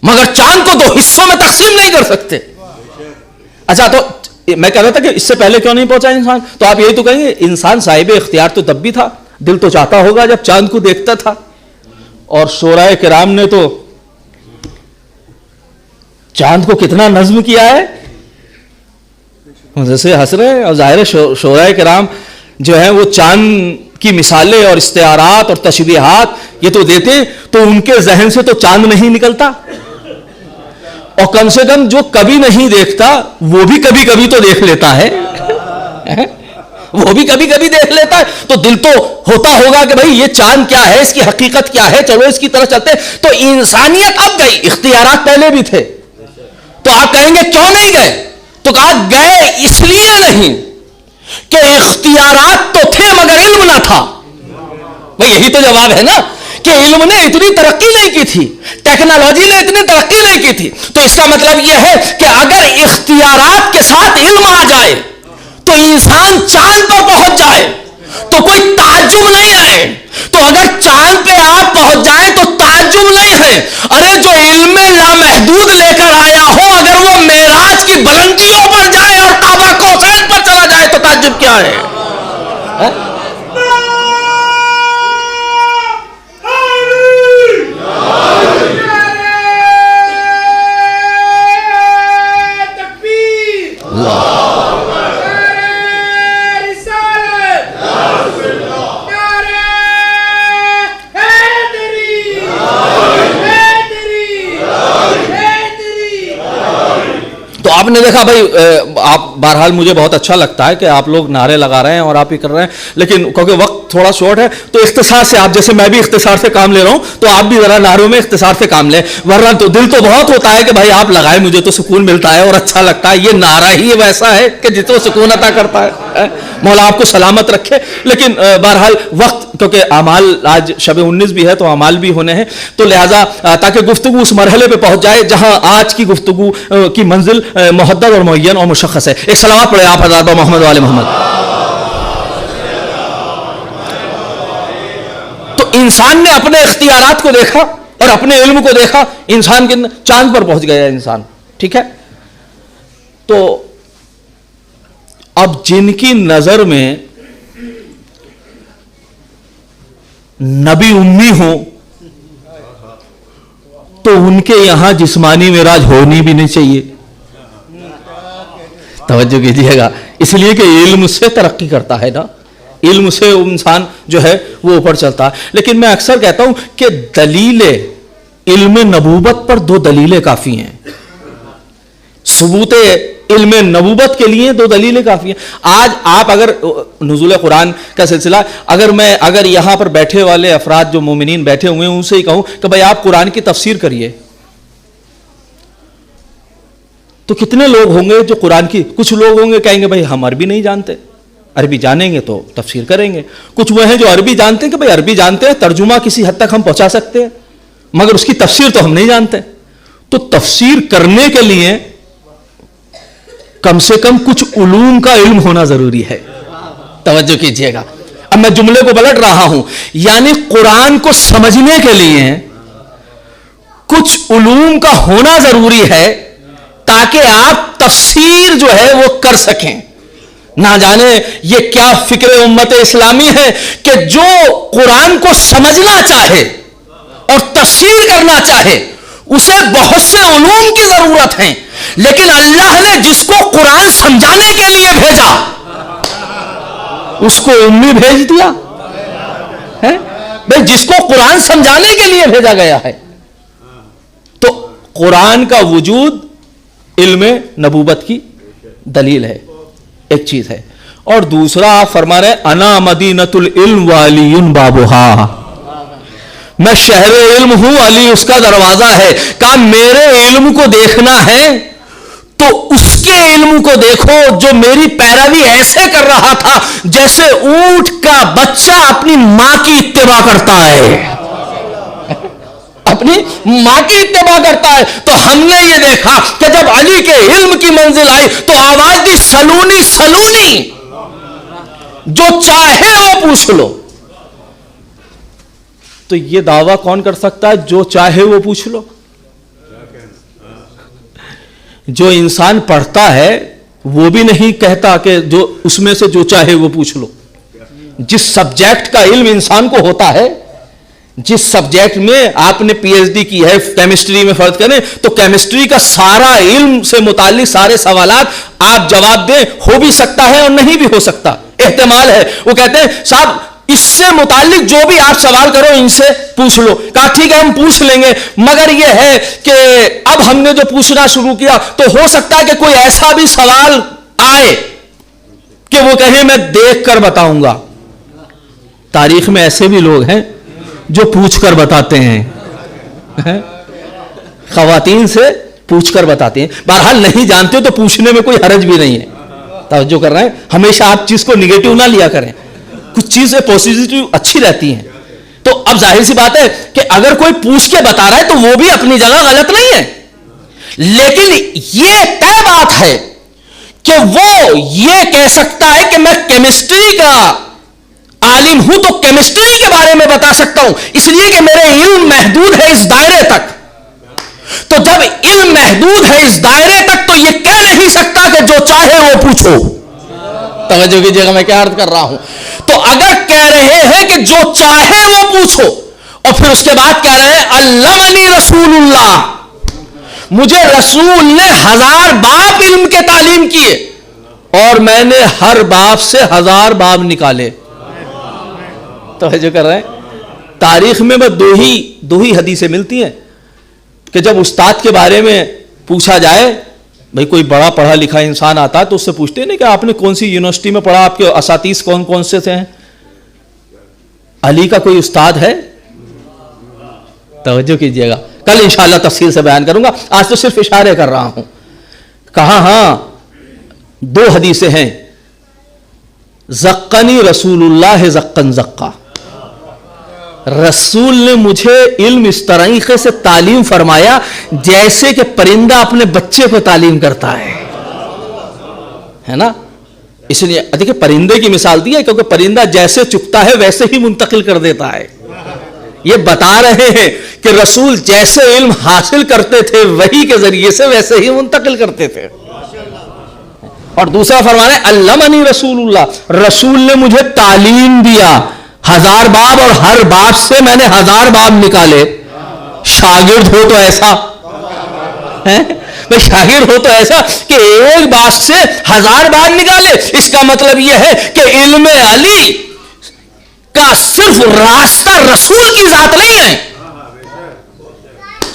مگر چاند کو 2 حصوں میں تقسیم نہیں کر سکتے. اچھا تو میں کہہ رہا تھا کہ اس سے پہلے کیوں نہیں پہنچا انسان؟ تو آپ یہی تو کہیں گے انسان صاحب اختیار تو تب بھی تھا، دل تو چاہتا ہوگا جب چاند کو دیکھتا تھا. اور شورائے کرام نے تو چاند کو کتنا نظم کیا ہے، جیسے ہنس رہے ہیں. اور ظاہر ہے شورائے کرام جو ہیں وہ چاند کی مثالیں اور استعارات اور تشبیہات یہ تو دیتے، تو ان کے ذہن سے تو چاند نہیں نکلتا. اور کم سے کم جو کبھی نہیں دیکھتا وہ بھی کبھی کبھی تو دیکھ لیتا ہے، وہ بھی کبھی کبھی دیکھ لیتا ہے. تو دل تو ہوتا ہوگا کہ بھئی یہ چاند کیا ہے، اس کی حقیقت کیا ہے، چلو اس کی طرف چلتے. تو انسانیت اب گئی، اختیارات پہلے بھی تھے. تو آپ کہیں گے کیوں نہیں گئے؟ تو کہا گئے اس لیے نہیں کہ اختیارات تو تھے مگر علم نہ تھا. بھئی یہی تو جواب ہے نا، کہ علم نے اتنی ترقی نہیں کی تھی، ٹیکنالوجی نے اتنی ترقی نہیں کی تھی. تو اس کا مطلب یہ ہے کہ اگر اختیارات کے ساتھ علم آ جائے تو انسان چاند پر پہنچ جائے تو کوئی تعجب نہیں ہے. تو اگر چاند پہ آپ پہنچ جائیں تو تعجب نہیں ہے. ارے جو علم لامحدود لے کر آیا ہو اگر وہ معراج کی بلندیوں پر جائے اور کعبہ کوثر پر چلا جائے تو تعجب کیا ہے؟ آپ نے دیکھا بھائی، آپ بہرحال مجھے بہت اچھا لگتا ہے کہ آپ لوگ نعرے لگا رہے ہیں اور آپ ہی کر رہے ہیں، لیکن کیونکہ وقت تھوڑا شارٹ ہے تو اختصار سے آپ، جیسے میں بھی اختصار سے کام لے رہا ہوں تو آپ بھی ذرا نعروں میں اختصار سے کام لیں، ورنہ تو دل تو بہت ہوتا ہے کہ بھائی آپ لگائیں، مجھے تو سکون ملتا ہے اور اچھا لگتا ہے. یہ نعرہ ہی ویسا ہے کہ جس کو سکون عطا کرتا ہے. مولا آپ کو سلامت رکھے. لیکن بہرحال وقت، کیونکہ اعمال آج شب 19 بھی ہے تو اعمال بھی ہونے ہیں، تو لہٰذا تاکہ گفتگو اس مرحلے پہ پہنچ جائے جہاں آج کی گفتگو کی منزل محدد اور معین اور مشخص ہے. ایک صلوات پڑھے آپ حضرات محمد وآل محمد. تو انسان نے اپنے اختیارات کو دیکھا اور اپنے علم کو دیکھا، انسان کے چاند پر پہنچ گیا انسان. ٹھیک ہے، تو اب جن کی نظر میں نبی امی ہوں تو ان کے یہاں جسمانی معراج ہونی بھی نہیں چاہیے. توجہ کیجیے گا، اس لیے کہ علم سے ترقی کرتا ہے نا، علم سے انسان جو ہے وہ اوپر چلتا ہے. لیکن میں اکثر کہتا ہوں کہ دلیل علم نبوت پر 2 دلیلیں کافی ہیں. ثبوت علم نبوت کے لیے 2 دلیلیں کافی ہیں. آج آپ اگر نزول قرآن کا سلسلہ، اگر یہاں پر بیٹھے والے افراد جو مومنین بیٹھے ہوئے ہیں ان سے ہی کہوں کہ بھائی آپ قرآن کی تفسیر کریے، تو کتنے لوگ ہوں گے جو قرآن کی، کچھ لوگ ہوں گے کہیں گے بھائی ہم عربی نہیں جانتے، عربی جانیں گے تو تفسیر کریں گے. کچھ وہ ہیں جو عربی جانتے ہیں کہ بھائی عربی جانتے ہیں، ترجمہ کسی حد تک ہم پہنچا سکتے ہیں مگر اس کی تفسیر تو ہم نہیں جانتے. تو تفسیر کرنے کے لیے کم سے کم کچھ علوم کا علم ہونا ضروری ہے. توجہ کیجئے گا، اب میں جملے کو پلٹ رہا ہوں، یعنی قرآن کو سمجھنے کے لیے کچھ علوم کا ہونا ضروری ہے تاکہ آپ تفسیر جو ہے وہ کر سکیں. نہ جانے یہ کیا فکر امت اسلامی ہے کہ جو قرآن کو سمجھنا چاہے اور تفسیر کرنا چاہے اسے بہت سے علوم کی ضرورت ہے، لیکن اللہ نے جس کو قرآن سمجھانے کے لیے بھیجا اس کو امی بھیج دیا ہے. بھائی جس کو قرآن سمجھانے کے لیے بھیجا گیا ہے، تو قرآن کا وجود علم نبوت کی دلیل ہے، ایک چیز ہے. اور دوسرا آپ فرما رہے انا مدینۃ العلم وعلی بابھا، میں شہر علم ہوں، علی اس کا دروازہ ہے. کہا میرے علم کو دیکھنا ہے تو اس کے علم کو دیکھو جو میری پیروی ایسے کر رہا تھا جیسے اونٹ کا بچہ اپنی ماں کی اتباع کرتا ہے، اپنی ماں کی اتباع کرتا ہے. تو ہم نے یہ دیکھا کہ جب علی کے علم کی منزل آئی تو آواز دی سلونی سلونی، جو چاہے وہ پوچھ لو. تو یہ دعویٰ کون کر سکتا ہے؟ جو چاہے وہ پوچھ لو. جو انسان پڑھتا ہے وہ بھی نہیں کہتا کہ جو اس میں سے جو چاہے وہ پوچھ لو. جس سبجیکٹ کا علم انسان کو ہوتا ہے، جس سبجیکٹ میں آپ نے پی ایچ ڈی کی ہے، کیمسٹری میں فرض کریں تو کیمسٹری کا سارا علم سے متعلق سارے سوالات آپ جواب دیں، ہو بھی سکتا ہے اور نہیں بھی ہو سکتا، احتمال ہے. وہ کہتے ہیں صاحب اس سے متعلق جو بھی آپ سوال کرو ان سے پوچھ لو. کہا ٹھیک ہے ہم پوچھ لیں گے، مگر یہ ہے کہ اب ہم نے جو پوچھنا شروع کیا تو ہو سکتا ہے کہ کوئی ایسا بھی سوال آئے کہ وہ کہے میں دیکھ کر بتاؤں گا. تاریخ میں ایسے بھی لوگ ہیں جو پوچھ کر بتاتے ہیں، خواتین سے پوچھ کر بتاتے ہیں. بہرحال نہیں جانتے تو پوچھنے میں کوئی حرج بھی نہیں ہے. توجہ کر رہے ہیں، ہمیشہ آپ چیز کو نگیٹو نہ لیا کریں، کچھ چیزیں پوزیٹیو اچھی رہتی ہیں. تو اب ظاہر سی بات ہے کہ اگر کوئی پوچھ کے بتا رہا ہے تو وہ بھی اپنی جگہ غلط نہیں ہے، لیکن یہ طے بات ہے کہ وہ یہ کہہ سکتا ہے کہ میں کیمسٹری کا عالم ہوں تو کیمسٹری کے بارے میں بتا سکتا ہوں، اس لیے کہ میرے علم محدود ہے اس دائرے تک. تو جب علم محدود ہے اس دائرے تک تو یہ کہہ نہیں سکتا کہ جو چاہے وہ پوچھو. توجہ کیجیے گا میں کیا عرض کر رہا ہوں. تو اگر کہہ رہے ہیں کہ جو چاہے وہ پوچھو اور پھر اس کے بعد کہہ رہے ہیں علمنی رسول اللہ، مجھے رسول نے 1000 باب علم کے تعلیم کیے اور میں نے ہر باب سے 1000 باب نکالے. توجہ کر رہے ہیں. تاریخ میں بس دو ہی حدیثیں ملتی ہیں کہ جب استاد کے بارے میں پوچھا جائے، بھئی کوئی بڑا پڑھا لکھا انسان آتا ہے تو اس سے پوچھتے نہیں کہ آپ نے کون سی یونیورسٹی میں پڑھا، آپ کے اساتذہ کون کون سے تھے. علی کا کوئی استاد ہے؟ توجہ کیجئے گا، کل انشاءاللہ تفصیل سے بیان کروں گا، آج تو صرف اشارے کر رہا ہوں. کہا ہاں 2 حدیثیں ہیں. زقنی رسول اللہ زقن زقا، رسول نے مجھے علم اس طریقے سے تعلیم فرمایا جیسے کہ پرندہ اپنے بچے کو تعلیم کرتا ہے نا. اس لیے دیکھیں پرندے کی مثال دی ہے کیونکہ پرندہ جیسے چکتا ہے ویسے ہی منتقل کر دیتا ہے. یہ بتا رہے ہیں کہ رسول جیسے علم حاصل کرتے تھے وحی کے ذریعے سے ویسے ہی منتقل کرتے تھے. اور دوسرا فرمانے علمنی رسول اللہ، رسول نے مجھے تعلیم دیا 1000 باب اور ہر باب سے میں نے 1000 باب نکالے. شاگرد ہو تو ایسا شاگرد ہو تو ایسا کہ ایک باب سے 1000 باب نکالے. اس کا مطلب یہ ہے کہ علم علی کا صرف راستہ رسول کی ذات نہیں ہے،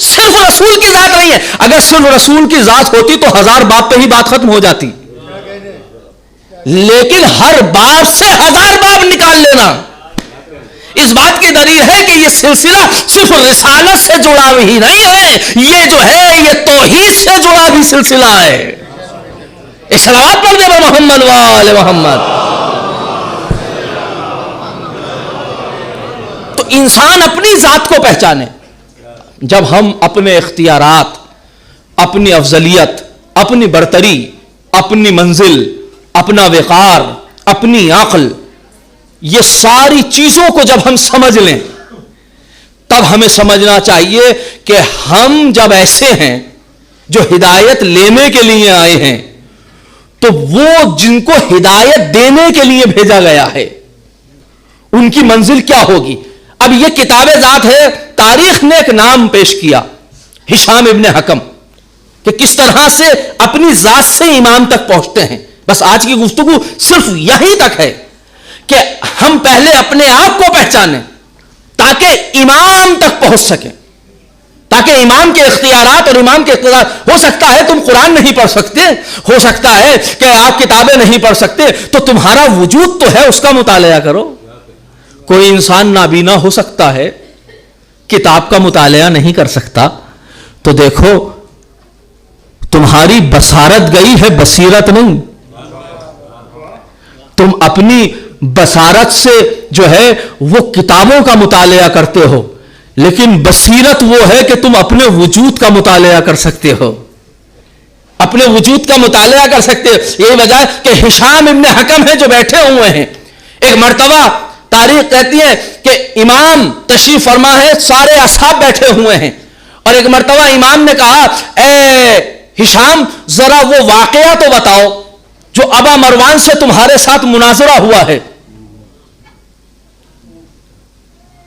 صرف رسول کی ذات نہیں ہے. اگر صرف رسول کی ذات ہوتی تو 1000 باب پہ ہی بات ختم ہو جاتی، لیکن ہر باب سے 1000 باب نکال لینا اس بات کی دلیل ہے کہ یہ سلسلہ صرف رسالت سے جڑا ہی نہیں ہے، یہ جو ہے یہ توحید سے جڑا بھی سلسلہ ہے. صلوات پڑھ دے محمد وآل محمد. تو انسان اپنی ذات کو پہچانے. جب ہم اپنے اختیارات، اپنی افضلیت، اپنی برتری، اپنی منزل، اپنا وقار، اپنی عقل، یہ ساری چیزوں کو جب ہم سمجھ لیں تب ہمیں سمجھنا چاہیے کہ ہم جب ایسے ہیں جو ہدایت لینے کے لیے آئے ہیں، تو وہ جن کو ہدایت دینے کے لیے بھیجا گیا ہے ان کی منزل کیا ہوگی؟ اب یہ کتاب ذات ہے. تاریخ نے ایک نام پیش کیا، ہشام ابن حکم، کہ کس طرح سے اپنی ذات سے امام تک پہنچتے ہیں. بس آج کی گفتگو صرف یہی تک ہے کہ ہم پہلے اپنے آپ کو پہچانیں تاکہ امام تک پہنچ سکیں، تاکہ امام کے اختیارات اور امام کے اقتدار. ہو سکتا ہے تم قرآن نہیں پڑھ سکتے، ہو سکتا ہے کہ آپ کتابیں نہیں پڑھ سکتے، تو تمہارا وجود تو ہے، اس کا مطالعہ کرو. کوئی انسان نابینا ہو سکتا ہے، کتاب کا مطالعہ نہیں کر سکتا، تو دیکھو تمہاری بصارت گئی ہے، بصیرت نہیں. تم اپنی بصارت سے جو ہے وہ کتابوں کا مطالعہ کرتے ہو، لیکن بصیرت وہ ہے کہ تم اپنے وجود کا مطالعہ کر سکتے ہو، اپنے وجود کا مطالعہ کر سکتے ہو. یہی وجہ ہے کہ ہشام ابن حکم ہے جو بیٹھے ہوئے ہیں. ایک مرتبہ تاریخ کہتی ہے کہ امام تشریف فرما ہے، سارے اصحاب بیٹھے ہوئے ہیں، اور ایک مرتبہ امام نے کہا اے ہشام ذرا وہ واقعہ تو بتاؤ جو ابا مروان سے تمہارے ساتھ مناظرہ ہوا ہے.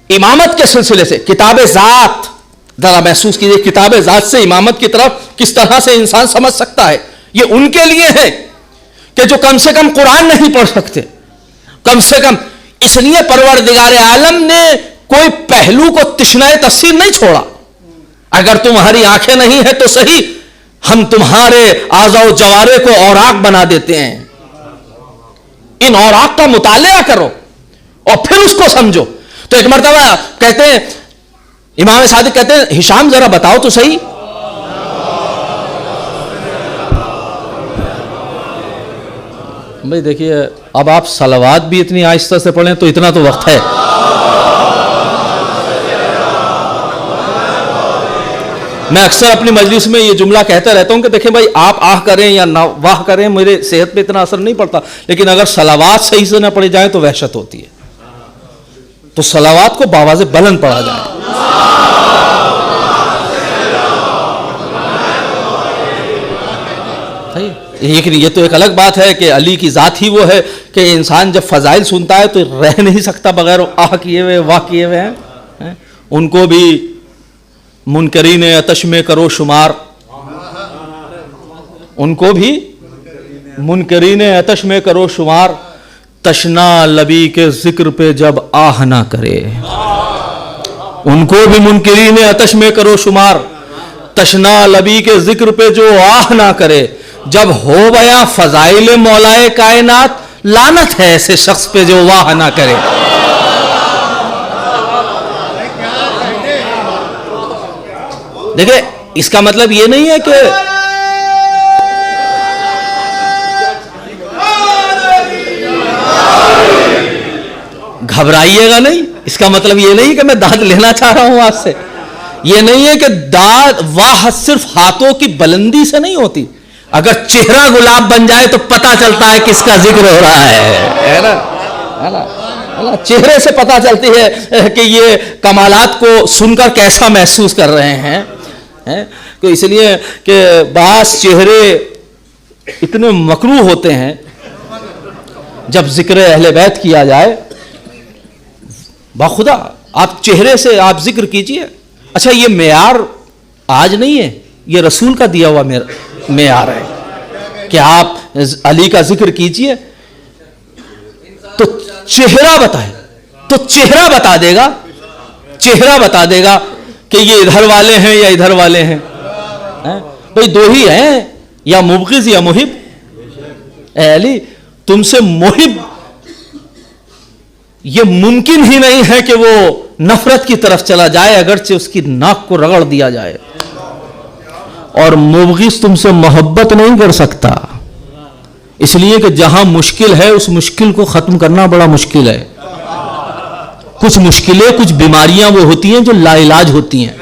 امامت کے سلسلے سے کتاب ذات ذرا محسوس کیجئے، کتاب ذات سے امامت کی طرف کس طرح سے انسان سمجھ سکتا ہے. یہ ان کے لیے ہے کہ جو کم سے کم قرآن نہیں پڑھ سکتے، کم سے کم. اس لیے پروردگار عالم نے کوئی پہلو کو تشنہ تفسیر نہیں چھوڑا. اگر تمہاری آنکھیں نہیں ہیں تو صحیح، ہم تمہارے اعضاء و جوارے کو اوراق بنا دیتے ہیں. ان اوراق کا مطالعہ کرو اور پھر اس کو سمجھو. تو ایک مرتبہ کہتے ہیں، امام صادق کہتے ہیں ہشام ذرا بتاؤ تو صحیح. بھائی دیکھیے، اب آپ صلوات بھی اتنی آہستہ سے پڑھیں تو اتنا تو وقت ہے. میں اکثر اپنی مجلس میں یہ جملہ کہتا رہتا ہوں کہ دیکھیں بھائی، آپ آہ کریں یا نہ واہ کریں، میرے صحت پہ اتنا اثر نہیں پڑتا، لیکن اگر صلوات صحیح سے نہ پڑھی جائیں تو وحشت ہوتی ہے. تو صلوات کو باواز بلند پڑھا جائے. لیکن یہ تو ایک الگ بات ہے کہ علی کی ذات ہی وہ ہے کہ انسان جب فضائل سنتا ہے تو رہ نہیں سکتا بغیر آہ کیے ہوئے واہ کیے ہوئے ہیں. ان کو بھی منکرین آتش میں کرو شمار، ان کو بھی منکرین آتش میں کرو شمار، تشنا لبی کے ذکر پہ جب آہ نہ کرے. ان کو بھی منکرین آتش میں کرو شمار، تشنا لبی کے ذکر پہ جو آہ نہ کرے. جب ہو بیاں فضائل مولائے کائنات، لعنت ہے ایسے شخص پہ جو واہ نہ کرے. دیکھیں، اس کا مطلب یہ نہیں ہے کہ گھبرائیے گا نہیں. اس کا مطلب یہ نہیں کہ میں داد لینا چاہ رہا ہوں آپ سے. یہ نہیں ہے کہ داد واہ صرف ہاتھوں کی بلندی سے نہیں ہوتی. اگر چہرہ گلاب بن جائے تو پتا چلتا ہے کس کا ذکر ہو رہا ہے. چہرے سے پتا چلتی ہے کہ یہ کمالات کو سن کر کیسا محسوس کر رہے ہیں. تو اس لیے کہ بعض چہرے اتنے مکروہ ہوتے ہیں جب ذکر اہل بیت کیا جائے. باخدا آپ چہرے سے آپ ذکر کیجئے. اچھا، یہ معیار آج نہیں ہے، یہ رسول کا دیا ہوا معیار ہے کہ آپ علی کا ذکر کیجئے تو چہرہ بتائے، تو چہرہ بتا دے گا، چہرہ بتا دے گا کہ یہ ادھر والے ہیں یا ادھر والے ہیں. بھئی دو ہی ہیں، یا مبغض یا محب. اے علی، تم سے محب یہ ممکن ہی نہیں ہے کہ وہ نفرت کی طرف چلا جائے اگرچہ اس کی ناک کو رگڑ دیا جائے. اور مبغض تم سے محبت نہیں کر سکتا، اس لیے کہ جہاں مشکل ہے اس مشکل کو ختم کرنا بڑا مشکل ہے. کچھ مشکلیں، کچھ بیماریاں وہ ہوتی ہیں جو لا علاج ہوتی ہیں.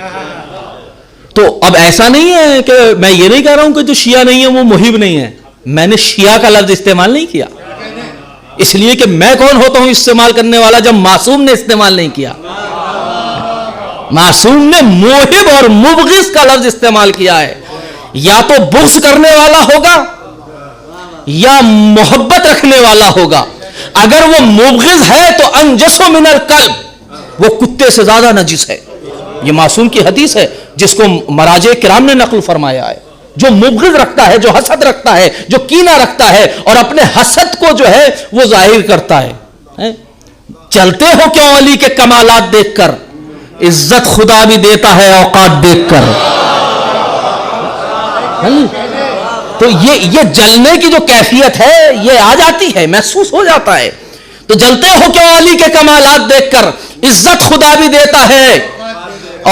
تو اب ایسا نہیں ہے کہ میں یہ نہیں کہہ رہا ہوں کہ جو شیعہ نہیں ہے وہ محب نہیں ہے. میں نے شیعہ کا لفظ استعمال نہیں کیا، اس لیے کہ میں کون ہوتا ہوں استعمال کرنے والا جب معصوم نے استعمال نہیں کیا. معصوم نے محب اور مبغض کا لفظ استعمال کیا ہے. یا تو بغض کرنے والا ہوگا یا محبت رکھنے والا ہوگا. اگر وہ مبغض ہے تو انجس من الکلب، وہ کتے سے زیادہ نجس ہے. یہ معصوم کی حدیث ہے جس کو مراجع کرام نے نقل فرمایا ہے. جو مبغض رکھتا ہے، جو حسد رکھتا ہے، جو کینہ رکھتا ہے اور اپنے حسد کو جو ہے وہ ظاہر کرتا ہے. چلتے ہو کیوں علی کے کمالات دیکھ کر؟ عزت خدا بھی دیتا ہے اوقات دیکھ کر. تو یہ جلنے کی جو کیفیت ہے یہ آ جاتی ہے، محسوس ہو جاتا ہے. تو جلتے ہو کیوں علی کے کمالات دیکھ کر؟ عزت خدا بھی دیتا ہے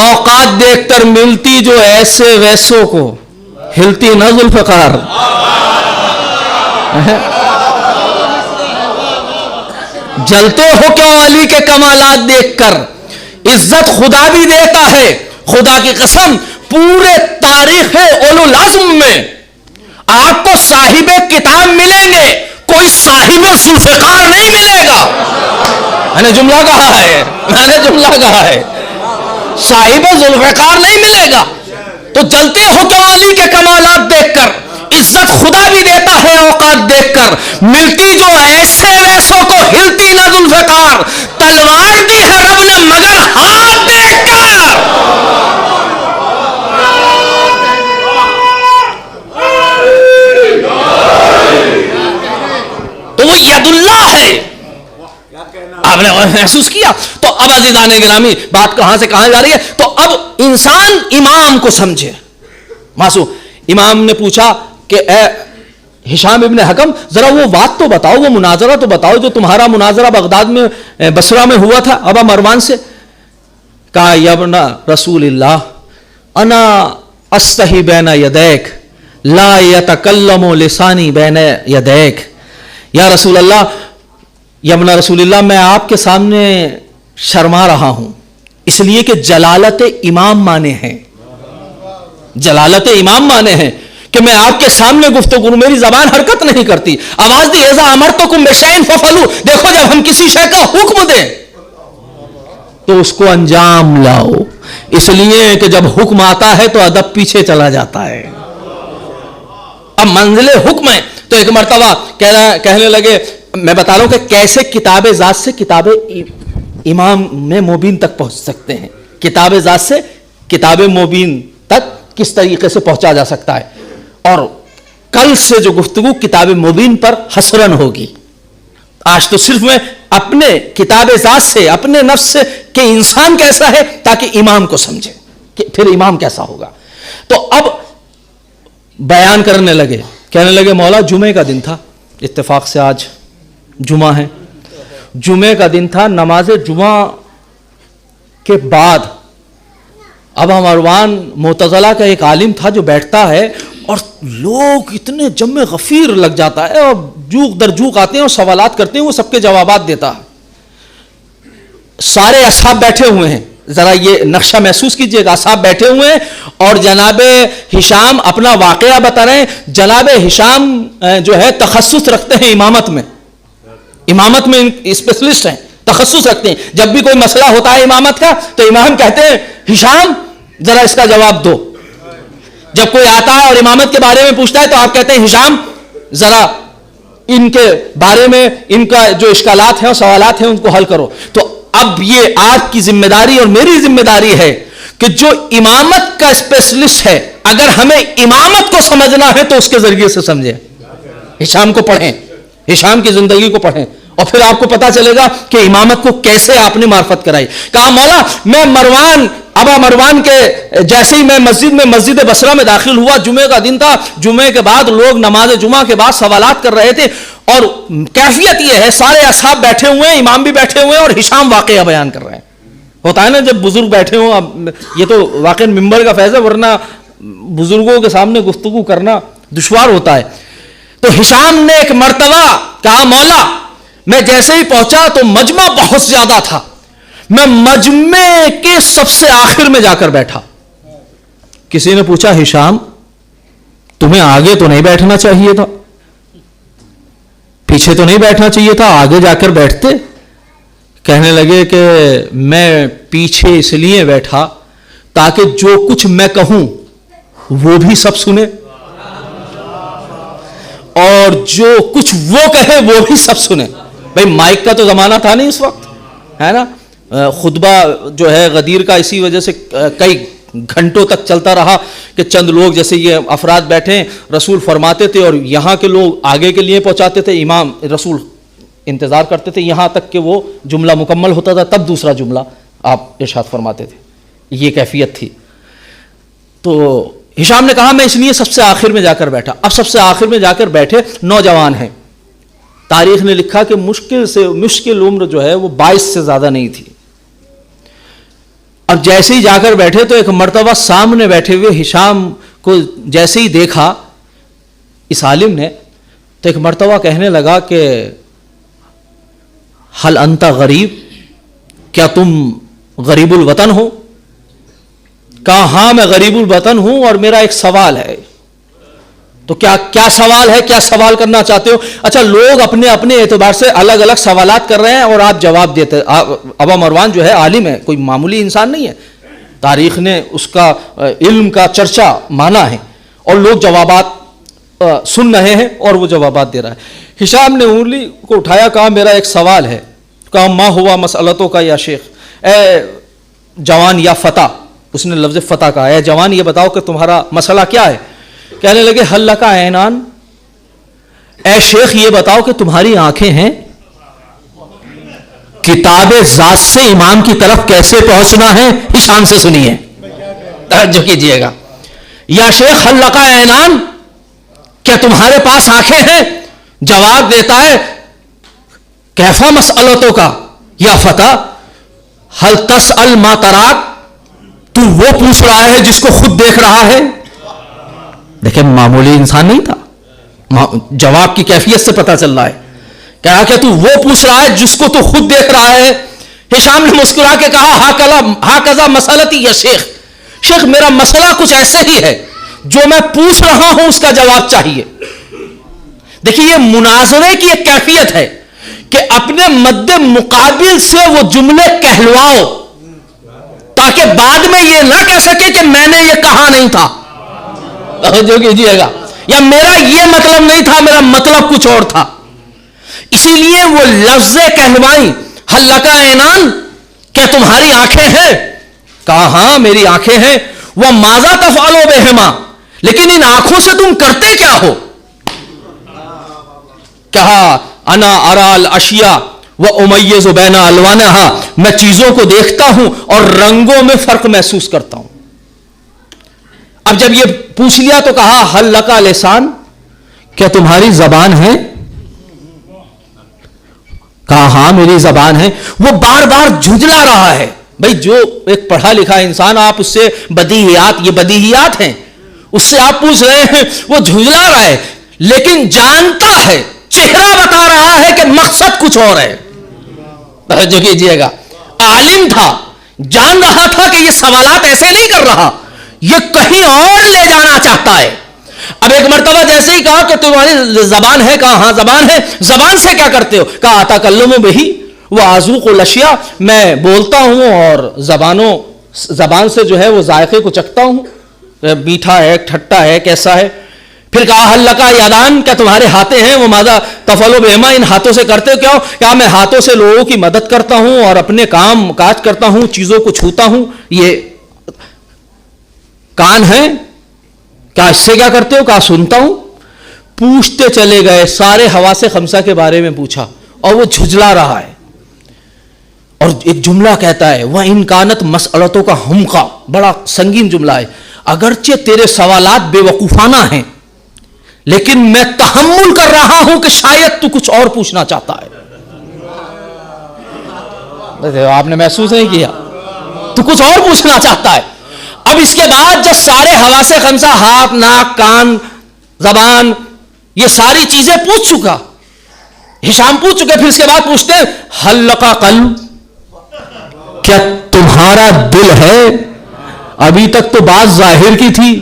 اوقات دیکھ کر. ملتی جو ایسے ویسوں کو، ہلتی نہ ذوالفقار. جلتے ہو کیوں علی کے کمالات دیکھ کر؟ عزت خدا بھی دیتا ہے. خدا کی قسم پورے تاریخ اولو العزم میں آپ کو صاحب کتاب ملیں گے، کوئی صاحب ذوالفقار نہیں ملے گا. میں نے جملہ کہا ہے صاحب ذوالفقار نہیں ملے گا. تو جلتے ہو کیوں علی کے کمالات دیکھ کر؟ عزت خدا بھی دیتا ہے اوقات دیکھ کر. ملتی جو ایسے ویسوں کو، ہلتی نہ ذوالفقار. تلوار دی ہے رب نے مگر ہاتھ دیکھ کر. تو وہ ید اللہ ہے. آپ نے محسوس کیا؟ تو اب عزیزان گرامی بات کہاں سے کہاں جا رہی ہے؟ تو اب انسان امام کو سمجھے. معصوم امام نے پوچھا کہ اے ہشام ابن حکم، ذرا وہ بات تو بتاؤ، وہ مناظرہ تو بتاؤ جو تمہارا مناظرہ بغداد میں بصرہ میں ہوا تھا ابا مروان سے. کہا یا ابن رسول اللہ انا استحی بین یدیک لا یتکلم لسانی بین یدیک. یا رسول اللہ، یا ابن رسول اللہ، میں آپ کے سامنے شرما رہا ہوں اس لیے کہ جلالت امام مانے ہیں. جلالت امام مانے ہیں کہ میں آپ کے سامنے گفتگو، میری زبان حرکت نہیں کرتی. آواز دی اذا امرتکم بشیء ففعلوا. دیکھو جب ہم کسی شے کا حکم دیں تو اس کو انجام لاؤ. اس لیے کہ جب حکم آتا ہے تو ادب پیچھے چلا جاتا ہے. اب منزل حکم ہے. تو ایک مرتبہ کہنے لگے، میں بتا رہا ہوں کہ کیسے کتاب ذات سے کتاب امام میں مبین تک پہنچ سکتے ہیں. کتاب ذات سے کتاب مبین تک کس طریقے سے پہنچا جا سکتا ہے. اور کل سے جو گفتگو کتاب مبین پر حسرن ہوگی. آج تو صرف میں اپنے کتاب ذات سے، اپنے نفس سے کہ انسان کیسا ہے تاکہ امام کو سمجھے کہ پھر امام کیسا ہوگا. تو اب بیان کرنے لگے، کہنے لگے مولا جمعے کا دن تھا، اتفاق سے آج جمعہ ہے. جمعے کا دن تھا. نماز جمعہ کے بعد ابا مروان معتزلہ کا ایک عالم تھا جو بیٹھتا ہے اور لوگ اتنے جمع غفیر لگ جاتا ہے اور جوق در جوق آتے ہیں اور سوالات کرتے ہیں، وہ سب کے جوابات دیتا ہے. سارے اصحاب بیٹھے ہوئے ہیں، ذرا یہ نقشہ محسوس کیجئے گا. اصحاب بیٹھے ہوئے ہیں اور جناب ہشام اپنا واقعہ بتا رہے ہیں. جناب ہشام جو ہے تخصص رکھتے ہیں امامت میں اسپیشلسٹ ہیں، تخصص رکھتے ہیں. جب بھی کوئی مسئلہ ہوتا ہے امامت کا تو امام کہتے ہیں ہشام ذرا اس کا جواب دو. جب کوئی آتا ہے اور امامت کے بارے میں پوچھتا ہے تو آپ کہتے ہیں ہشام ذرا ان کے بارے میں ان کا جو اشکالات ہیں اور سوالات ہیں ان کو حل کرو. تو اب یہ آپ کی ذمہ داری اور میری ذمہ داری ہے کہ جو امامت کا اسپیشلسٹ ہے اگر ہمیں امامت کو سمجھنا ہے تو اس کے ذریعے سے سمجھیں. ہشام کو پڑھیں، ہشام کی زندگی کو پڑھیں اور پھر آپ کو پتا چلے گا کہ امامت کو کیسے آپ نے معرفت کرائی. کہا مولا میں ابا مروان کے جیسے ہی میں مسجد بصرہ میں داخل ہوا، جمعے کا دن تھا. جمعے کے بعد لوگ نماز جمعہ کے بعد سوالات کر رہے تھے اور کیفیت یہ ہے سارے اصحاب بیٹھے ہوئے ہیں، امام بھی بیٹھے ہوئے ہیں اور ہشام واقعہ بیان کر رہے ہیں. ہوتا ہے نا جب بزرگ بیٹھے ہوں. اب یہ تو واقعی ممبر کا فیض ہے، ورنہ بزرگوں کے سامنے گفتگو کرنا دشوار ہوتا ہے. تو ہشام نے ایک مرتبہ کہا مولا میں جیسے ہی پہنچا تو مجمع بہت زیادہ تھا، میں مجمع کے سب سے آخر میں جا کر بیٹھا. کسی نے پوچھا ہشام تمہیں آگے تو نہیں بیٹھنا چاہیے تھا، پیچھے تو نہیں بیٹھنا چاہیے تھا، آگے جا کر بیٹھتے. کہنے لگے کہ میں پیچھے اس لیے بیٹھا تاکہ جو کچھ میں کہوں وہ بھی سب سنے, اور جو کچھ وہ کہے وہ بھی سب سنے. بھئی مائک کا تو زمانہ تھا نہیں اس وقت, ہے نا. خطبہ جو ہے غدیر کا اسی وجہ سے کئی گھنٹوں تک چلتا رہا کہ چند لوگ جیسے یہ افراد بیٹھے, رسول فرماتے تھے اور یہاں کے لوگ آگے کے لیے پہنچاتے تھے, امام رسول انتظار کرتے تھے یہاں تک کہ وہ جملہ مکمل ہوتا تھا, تب دوسرا جملہ آپ ارشاد فرماتے تھے. یہ کیفیت تھی. تو ہشام نے کہا میں اس لیے سب سے آخر میں جا کر بیٹھا. اب سب سے آخر میں جا کر بیٹھے نوجوان ہیں. تاریخ نے لکھا کہ مشکل عمر جو ہے وہ 22 سے زیادہ نہیں تھی. اب جیسے ہی جا کر بیٹھے تو ایک مرتبہ سامنے بیٹھے ہوئے ہشام کو جیسے ہی دیکھا اس عالم نے, تو ایک مرتبہ کہنے لگا کہ حل انت غریب, کیا تم غریب الوطن ہو؟ کہا ہاں میں غریب الوطن ہوں اور میرا ایک سوال ہے. تو کیا سوال ہے, کیا سوال کرنا چاہتے ہو؟ اچھا لوگ اپنے اپنے اعتبار سے الگ الگ سوالات کر رہے ہیں اور آپ جواب دیتے. ابا مروان جو ہے عالم ہے, کوئی معمولی انسان نہیں ہے. تاریخ نے اس کا علم کا چرچا مانا ہے اور لوگ جوابات سن رہے ہیں اور وہ جوابات دے رہا ہے. ہشام نے انگلی کو اٹھایا, کہا میرا ایک سوال ہے. کہا ما ہوا مسئلتوں کا یا شیخ, اے جوان یا فتح, اس نے لفظ فتح کہا, اے جوان یہ بتاؤ کہ تمہارا مسئلہ کیا ہے؟ کہنے لگے حل لکا عینان, اے شیخ یہ بتاؤ کہ تمہاری آنکھیں ہیں, کتاب ذات سے امام کی طرف کیسے پہنچنا ہے ہشام سے سنیے, توجہ کیجئے گا. یا شیخ حل لکا عینان, کیا تمہارے پاس آنکھیں ہیں؟ جواب دیتا ہے کیفا مسئلتوں کا یا فتح, حل تسأل ما تراک, تو وہ پوچھ رہا ہے جس کو خود دیکھ رہا ہے. دیکھیں معمولی انسان نہیں تھا, جواب کی کیفیت سے پتہ چل رہا ہے. کہا کہ تو وہ پوچھ رہا ہے جس کو تو خود دیکھ رہا ہے. ہشام نے مسکرا کے کہا ہا کذا مسئلتی یا شیخ, شیخ میرا مسئلہ کچھ ایسے ہی ہے, جو میں پوچھ رہا ہوں اس کا جواب چاہیے. دیکھیے یہ مناظرے کی ایک کیفیت ہے کہ اپنے مد مقابل سے وہ جملے کہلواؤ تاکہ بعد میں یہ نہ کہہ سکے کہ میں نے یہ کہا نہیں تھا. جو کیجیے گا, یا میرا یہ مطلب نہیں تھا, میرا مطلب کچھ اور تھا. اسی لیے وہ لفظ کہلوائیں حل لکا عینان, کیا تمہاری آنکھیں ہیں؟ کہا ہاں میری آنکھیں ہیں. وہ ماذا تفعلوا بہما, لیکن ان آنکھوں سے تم کرتے کیا ہو؟ کہا انا ارا الاشیاء وامیز بین الوانہا, میں چیزوں کو دیکھتا ہوں اور رنگوں میں فرق محسوس کرتا ہوں. اب جب یہ پوچھ لیا تو کہا حل لکا لسان, کیا تمہاری زبان ہے؟ کہا ہاں میری زبان ہے. وہ بار بار جھنجلا رہا ہے. بھئی جو ایک پڑھا لکھا انسان, آپ اس سے بدیہیات, یہ بدیہیات ہیں, اس سے آپ پوچھ رہے ہیں, وہ جھنجلا رہا ہے لیکن جانتا ہے, چہرہ بتا رہا ہے کہ مقصد کچھ اور ہے. توجہ کیجئے گا, عالم تھا, جان رہا تھا کہ یہ سوالات ایسے نہیں کر رہا, یہ کہیں اور لے جانا چاہتا ہے. اب ایک مرتبہ جیسے ہی کہا کہ تمہاری زبان ہے, کہا ہاں زبان ہے. زبان سے کیا کرتے ہو؟ کہا اتکلم بہی واذوق الاشیاء, میں بولتا ہوں اور زبان سے جو ہے وہ ذائقے کو چکھتا ہوں, میٹھا ہے, ٹھٹا ہے, کیسا ہے. پھر کہا حل لکا یدان, کیا تمہارے ہاتھیں ہیں؟ وہ ماذا تفعلوا بہما, ان ہاتھوں سے کرتے ہو کیا ہو؟ کہا میں ہاتھوں سے لوگوں کی مدد کرتا ہوں اور اپنے کام کاج کرتا ہوں, چیزوں کو چھوتا ہوں. یہ کان ہیں, کیا اس سے کیا کرتے ہو؟ کہا سنتا ہوں. پوچھتے چلے گئے, سارے حواس خمسہ کے بارے میں پوچھا اور وہ جھجلا رہا ہے. اور ایک جملہ کہتا ہے وہ ان کانت مسئلتوں کا ہمقا, بڑا سنگین جملہ ہے, اگرچہ تیرے سوالات بے وقوفانہ ہیں لیکن میں تحمل کر رہا ہوں کہ شاید تو کچھ اور پوچھنا چاہتا ہے. آپ نے محسوس نہیں کیا, تو کچھ اور پوچھنا چاہتا ہے. اب اس کے بعد جب سارے حواس خمسہ, ہاتھ, ناک, کان, زبان, یہ ساری چیزیں پوچھ چکا, ہشام پوچھ چکے, پھر اس کے بعد پوچھتے حل لکا قلب, کیا تمہارا دل ہے؟ ابھی تک تو بات ظاہر کی تھی,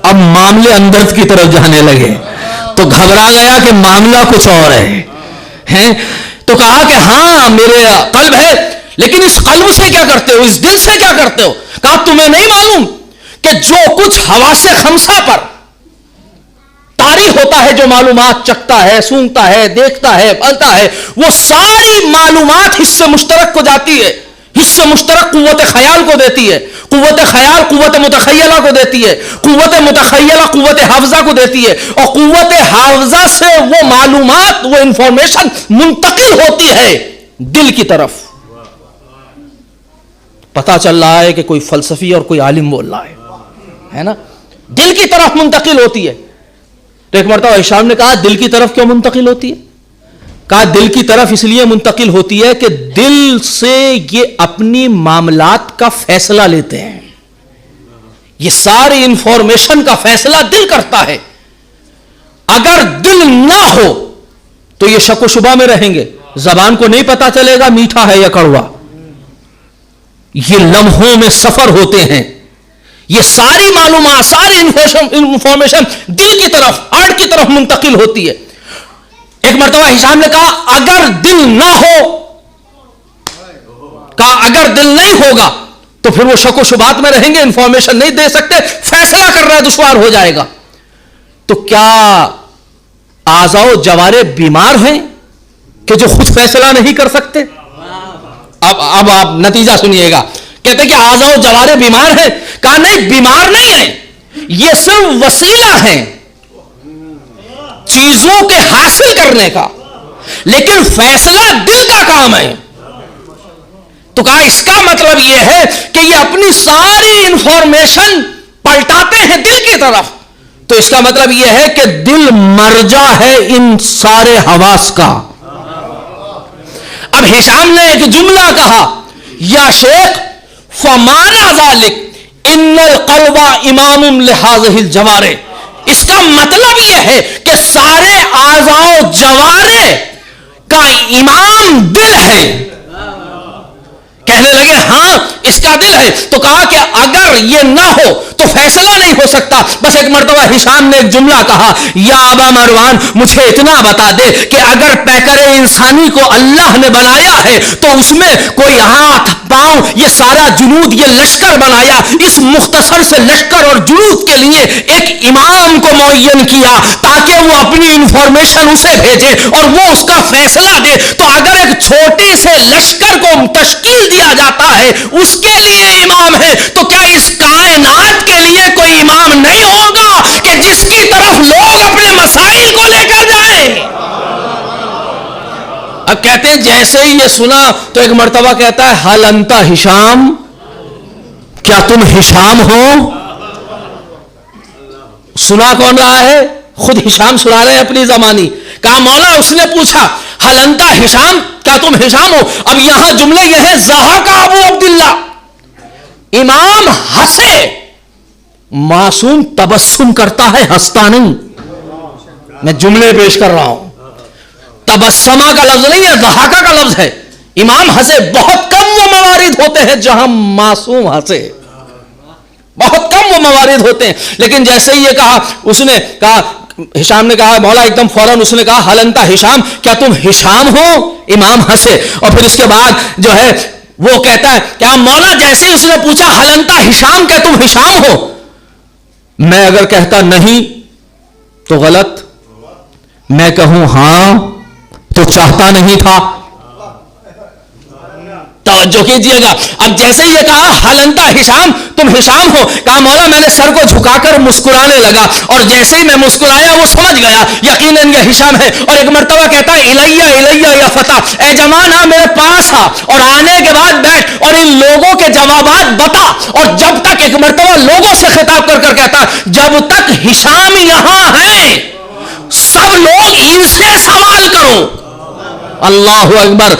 اب معاملے اندر کی طرف جانے لگے تو گھبرا گیا کہ معاملہ کچھ اور ہے. تو کہا کہ ہاں میرے قلب ہے, لیکن اس قلب سے کیا کرتے ہو, اس دل سے کیا کرتے ہو؟ کہا تمہیں نہیں معلوم کہ جو کچھ حواس خمسہ پر طاری ہوتا ہے، جو معلومات چکھتا ہے، سونگتا ہے، دیکھتا ہے، پلتا ہے، وہ ساری معلومات حصے مشترک کو جاتی ہے. حصے مشترک قوت خیال کو دیتی ہے، قوت خیال قوت متخیلہ کو دیتی ہے، قوت متخیلہ قوت حافظہ کو دیتی ہے، اور قوت حافظہ سے وہ معلومات، وہ انفارمیشن منتقل ہوتی ہے دل کی طرف. پتا چل رہا ہے کہ کوئی فلسفی اور کوئی عالم بول رہا ہے نا، دل کی طرف منتقل ہوتی ہے. تو ایک مرتبہ ہشام نے کہا دل کی طرف کیوں منتقل ہوتی ہے؟ کہا دل کی طرف اس لیے منتقل ہوتی ہے کہ دل سے یہ اپنی معاملات کا فیصلہ لیتے ہیں. یہ ساری انفارمیشن کا فیصلہ دل کرتا ہے. اگر دل نہ ہو تو یہ شک و شبہ میں رہیں گے، زبان کو نہیں پتا چلے گا میٹھا ہے یا کڑوا. یہ لمحوں میں سفر ہوتے ہیں. یہ ساری معلومات، ساری انفارمیشن دل کی طرف، ہارٹ کی طرف منتقل ہوتی ہے. ایک مرتبہ ہشام نے کہا اگر دل نہ ہو، کہا اگر دل نہیں ہوگا تو پھر وہ شک و شبہات میں رہیں گے، انفارمیشن نہیں دے سکتے، فیصلہ کرنا دشوار ہو جائے گا. تو کیا اعضاء و جوارح بیمار ہیں کہ جو خود فیصلہ نہیں کر سکتے؟ اب آپ نتیجہ سنیے گا. کہتے کہ اعضاء و جوارح بیمار ہیں. کہا نہیں، بیمار نہیں ہیں، یہ صرف وسیلہ ہیں چیزوں کے حاصل کرنے کا، لیکن فیصلہ دل کا کام ہے. تو کہا اس کا مطلب یہ ہے کہ یہ اپنی ساری انفارمیشن پلٹاتے ہیں دل کی طرف. تو اس کا مطلب یہ ہے کہ دل مرجع ہے ان سارے حواس کا. اب ہشام نے ایک جملہ کہا، یا شیخ فمانا ذالک ان القلب امام لہذہ الجوارح. اس کا مطلب یہ ہے کہ سارے اعضاء و جوارح کا امام دل ہے. کہنے لگے ہاں اس کا دل ہے. تو کہا کہ اگر یہ نہ ہو تو فیصلہ نہیں ہو سکتا. بس ایک مرتبہ ہشام نے ایک جملہ کہا، یا ابا مروان مجھے اتنا بتا دے کہ اگر پیکر انسانی کو اللہ نے بنایا ہے تو اس میں کوئی ہاتھ پاؤں، یہ سارا جنود، یہ لشکر بنایا، اس مختصر سے لشکر اور جنود کے لیے ایک امام کو معین کیا تاکہ وہ اپنی انفارمیشن اسے بھیجے اور وہ اس کا فیصلہ دے. تو اگر ایک چھوٹے سے لشکر کو تشکیل دیا جاتا ہے اس کے لیے امام ہے، تو کیا اس کائنات کے لیے کوئی امام نہیں ہوگا کہ جس کی طرف لوگ اپنے مسائل کو لے کر جائیں؟ اب کہتے ہیں جیسے ہی یہ سنا تو ایک مرتبہ کہتا ہے حل انت ہشام، کیا تم ہشام ہو؟ سنا کون رہا ہے؟ خود ہشام سنا رہے ہیں اپنی زبانی. کہا مولا اس نے پوچھا حل انت ہشام، کیا تم ہشام ہو؟ اب یہاں جملے یہ ہے ضحک ابو عبداللہ، امام ہنسے. معصوم تبسم کرتا ہے، ہنستا نہیں. میں جملے پیش کر رہا ہوں، تبسمہ کا لفظ نہیں ہے، ضحکہ کا لفظ ہے. امام ہنسے. بہت کم وہ موارد ہوتے ہیں جہاں معصوم ہنسے، بہت کم وہ موارد ہوتے ہیں. لیکن جیسے ہی یہ کہا، اس نے کہا، ہشام نے کہا مولا ایک دم فوراً اس نے کہا حل انت ہشام، کیا تم ہشام ہو؟ امام ہنسے. اور پھر اس کے بعد جو ہے وہ کہتا ہے کیا مولا جیسے ہی اس نے پوچھا حل انت ہشام، کیا تم ہشام ہو، میں اگر کہتا نہیں تو غلط، میں کہوں ہاں تو چاہتا نہیں تھا. توجہ کیجئے گا. اب جیسے یہ کہا حل انت ہشام، تم ہشام ہو، کہا مولا میں نے سر کو جھکا کر مسکرانے لگا، اور جیسے ہی میں مسکرایا وہ سمجھ گیا یقیناً یہ ہشام ہے. اور ایک مرتبہ کہتا ہے الیہ الیہ یا فتح، اے جمان آ میرے پاس آ، اور آنے کے بعد بیٹھ اور ان لوگوں کے جوابات بتا. اور جب تک، ایک مرتبہ لوگوں سے خطاب کر کر کہتا جب تک ہشام یہاں ہیں سب لوگ ان سے سوال کرو. اللہ اکبر.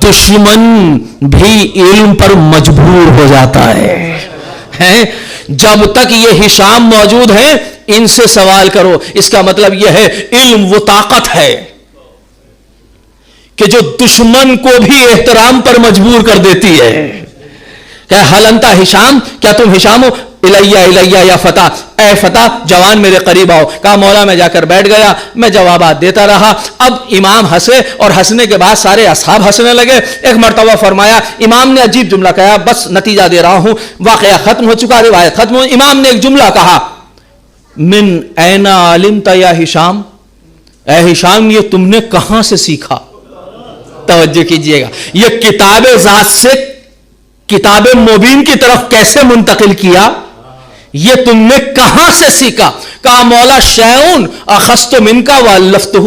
دشمن بھی علم پر مجبور ہو جاتا ہے. جب تک یہ ہشام موجود ہیں ان سے سوال کرو. اس کا مطلب یہ ہے علم وہ طاقت ہے کہ جو دشمن کو بھی احترام پر مجبور کر دیتی ہے. کہ حل انت ہشام، کیا تم ہشام ہو؟ الیہ یا فتح، اے فتح جوان میرے قریب آؤ. کہا مولا میں جا کر بیٹھ گیا، میں جوابات دیتا رہا. اب امام ہنسے اور ہنسنے کے بعد سارے اصحاب ہنسنے لگے. ایک مرتبہ فرمایا، امام نے عجیب جملہ کہا، بس نتیجہ دے رہا ہوں، واقعہ ختم ہو چکا، روایت ختم ہو. امام نے ایک جملہ کہا، من این علمت یا ہشام، اے ہشام یہ تم نے کہاں سے سیکھا؟ توجہ کیجئے گا، یہ کتاب ذات سے کتاب مبین کی طرف کیسے منتقل کیا؟ یہ تم نے کہاں سے سیکھا؟ کہا مولا شیئن اخذت منک والفتہ،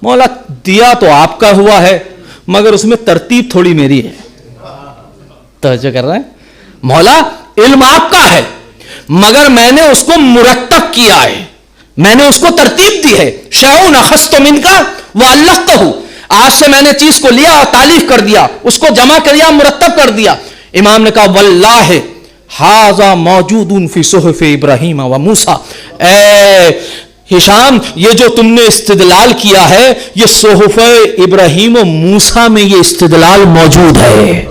مولا دیا تو آپ کا ہوا ہے مگر اس میں ترتیب تھوڑی میری ہے. توجہ کر رہے ہیں؟ مولا علم آپ کا ہے مگر میں نے اس کو مرتب کیا ہے، میں نے اس کو ترتیب دی ہے. شیئن اخذت منک والفتہ، آج سے میں نے چیز کو لیا اور تالیف کر دیا، اس کو جمع کر دیا، مرتب کر دیا. امام نے کہا واللہ ھذا موجود فی صحف ابراہیم و موسیٰ، اے ہشام یہ جو تم نے استدلال کیا ہے یہ صحف ابراہیم و موسیٰ میں یہ استدلال موجود ہے.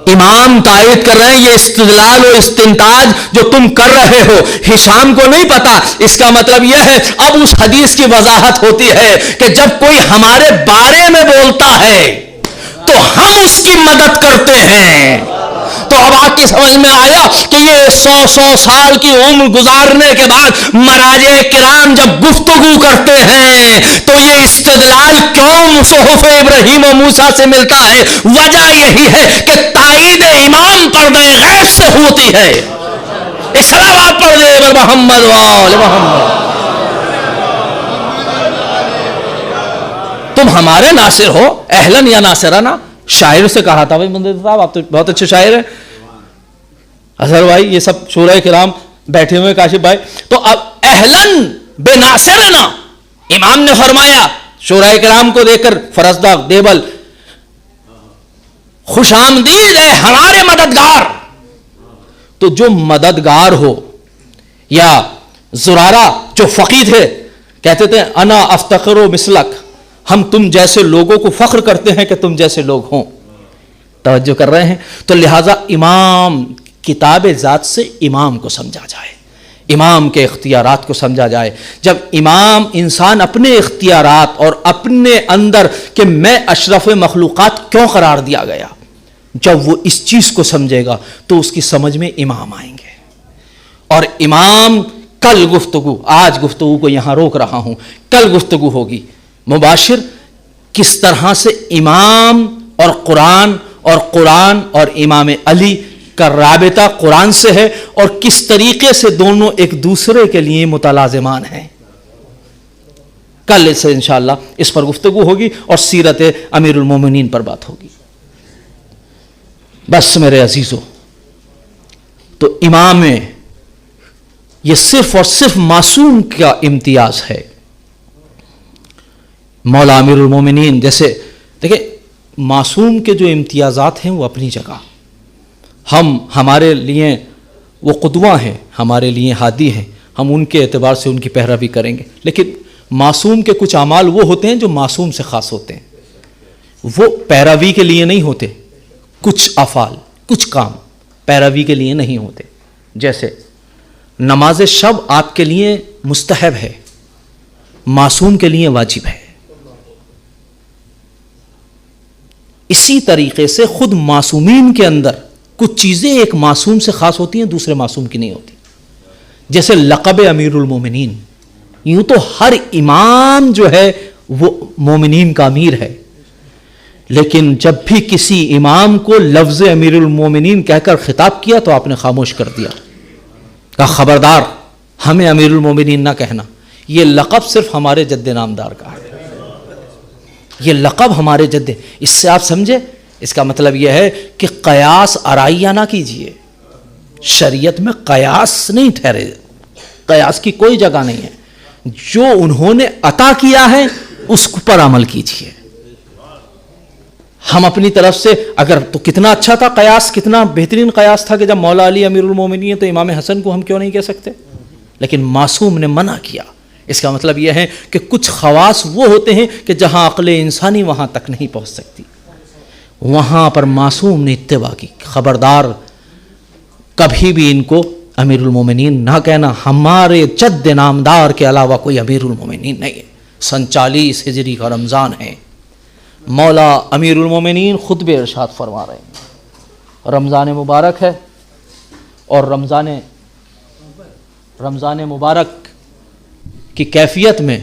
امام تائید کر رہے ہیں یہ استدلال و استنتاج جو تم کر رہے ہو ہشام کو نہیں پتا. اس کا مطلب یہ ہے اب اس حدیث کی وضاحت ہوتی ہے کہ جب کوئی ہمارے بارے میں بولتا ہے تو ہم اس کی مدد کرتے ہیں. تو اب آپ کی سمجھ میں آیا کہ یہ 100 سال کی عمر گزارنے کے بعد مراجع کرام جب گفتگو کرتے ہیں تو یہ استدلال کیوں صحف ابراہیم و موسیٰ سے ملتا ہے؟ وجہ یہی ہے کہ تائید امام پردہ غیب سے ہوتی ہے. صلوات پڑھ دے محمد وآل محمد. تم ہمارے ناصر ہو، اہلن یا ناصرانہ. شاعر سے کہا تھا بھائی مندر صاحب آپ تو بہت اچھے شاعر ہیں، اظہر بھائی یہ سب شورا کرام بیٹھے ہوئے، کاشف بھائی. تو اب اہلن بے ناصرنا، امام نے فرمایا شورا کرام کو دیکھ کر فرزدق دیبل، خوش آمدید ہے ہمارے مددگار. تو جو مددگار ہو، یا زرارہ جو فقیر تھے کہتے تھے انا افتخر و مثلک، ہم تم جیسے لوگوں کو فخر کرتے ہیں کہ تم جیسے لوگ ہوں. توجہ کر رہے ہیں؟ تو لہٰذا امام کتاب ذات سے امام کو سمجھا جائے، امام کے اختیارات کو سمجھا جائے. جب امام انسان اپنے اختیارات اور اپنے اندر کہ میں اشرف مخلوقات کیوں قرار دیا گیا، جب وہ اس چیز کو سمجھے گا تو اس کی سمجھ میں امام آئیں گے. اور امام کل گفتگو، آج گفتگو کو یہاں روک رہا ہوں، کل گفتگو ہوگی مباشر کس طرح سے امام اور قرآن اور امام علی کا رابطہ قرآن سے ہے اور کس طریقے سے دونوں ایک دوسرے کے لیے متلازمان ہیں. کل سے انشاءاللہ اس پر گفتگو ہوگی اور سیرت امیر المومنین پر بات ہوگی. بس میرے عزیزو، تو امام یہ صرف اور صرف معصوم کا امتیاز ہے. مولا امیر المومنین جیسے دیکھیں، معصوم کے جو امتیازات ہیں وہ اپنی جگہ، ہمارے لیے وہ قدوہ ہیں، ہمارے لیے ہادی ہیں، ہم ان کے اعتبار سے ان کی پیروی کریں گے. لیکن معصوم کے کچھ اعمال وہ ہوتے ہیں جو معصوم سے خاص ہوتے ہیں، وہ پیروی کے لیے نہیں ہوتے. کچھ افعال، کچھ کام پیروی کے لیے نہیں ہوتے. جیسے نماز شب آپ کے لیے مستحب ہے، معصوم کے لیے واجب ہے. اسی طریقے سے خود معصومین کے اندر کچھ چیزیں ایک معصوم سے خاص ہوتی ہیں، دوسرے معصوم کی نہیں ہوتی. جیسے لقب امیر المومنین، یوں تو ہر امام جو ہے وہ مومنین کا امیر ہے، لیکن جب بھی کسی امام کو لفظ امیر المومنین کہہ کر خطاب کیا تو آپ نے خاموش کر دیا، کہا خبردار ہمیں امیر المومنین نہ کہنا. یہ لقب صرف ہمارے جد نامدار کا ہے، یہ لقب ہمارے جد. اس سے آپ سمجھے، اس کا مطلب یہ ہے کہ قیاس آرائیہ نہ کیجئے. شریعت میں قیاس نہیں ٹھہرے، قیاس کی کوئی جگہ نہیں ہے. جو انہوں نے عطا کیا ہے اس پر عمل کیجئے. ہم اپنی طرف سے اگر تو کتنا اچھا تھا قیاس، کتنا بہترین قیاس تھا کہ جب مولا علی امیر المومنین تو امام حسن کو ہم کیوں نہیں کہہ سکتے. لیکن معصوم نے منع کیا. اس کا مطلب یہ ہے کہ کچھ خواص وہ ہوتے ہیں کہ جہاں عقل انسانی وہاں تک نہیں پہنچ سکتی. وہاں پر معصوم نے اتباع کی. خبردار کبھی بھی ان کو امیر المومنین نہ کہنا. ہمارے جد نامدار کے علاوہ کوئی امیر المومنین نہیں ہے. 47 ہجری کا رمضان ہے. مولا امیر المومنین خطبہ ارشاد فرما رہے ہیں. رمضان مبارک ہے اور رمضان مبارک کی کیفیت میں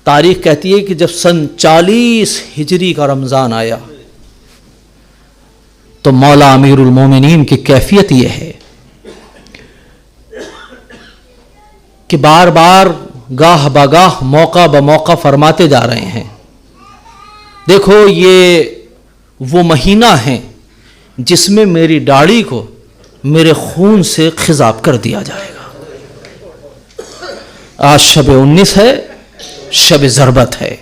تاریخ کہتی ہے کہ جب 47 ہجری کا رمضان آیا تو مولا امیر المومنین کی کیفیت یہ ہے کہ بار بار گاہ بگاہ موقع بموقع فرماتے جا رہے ہیں دیکھو یہ وہ مہینہ ہے جس میں میری داڑھی کو میرے خون سے خضاب کر دیا جائے گا. آج شب 19 ہے, شب ضربت ہے.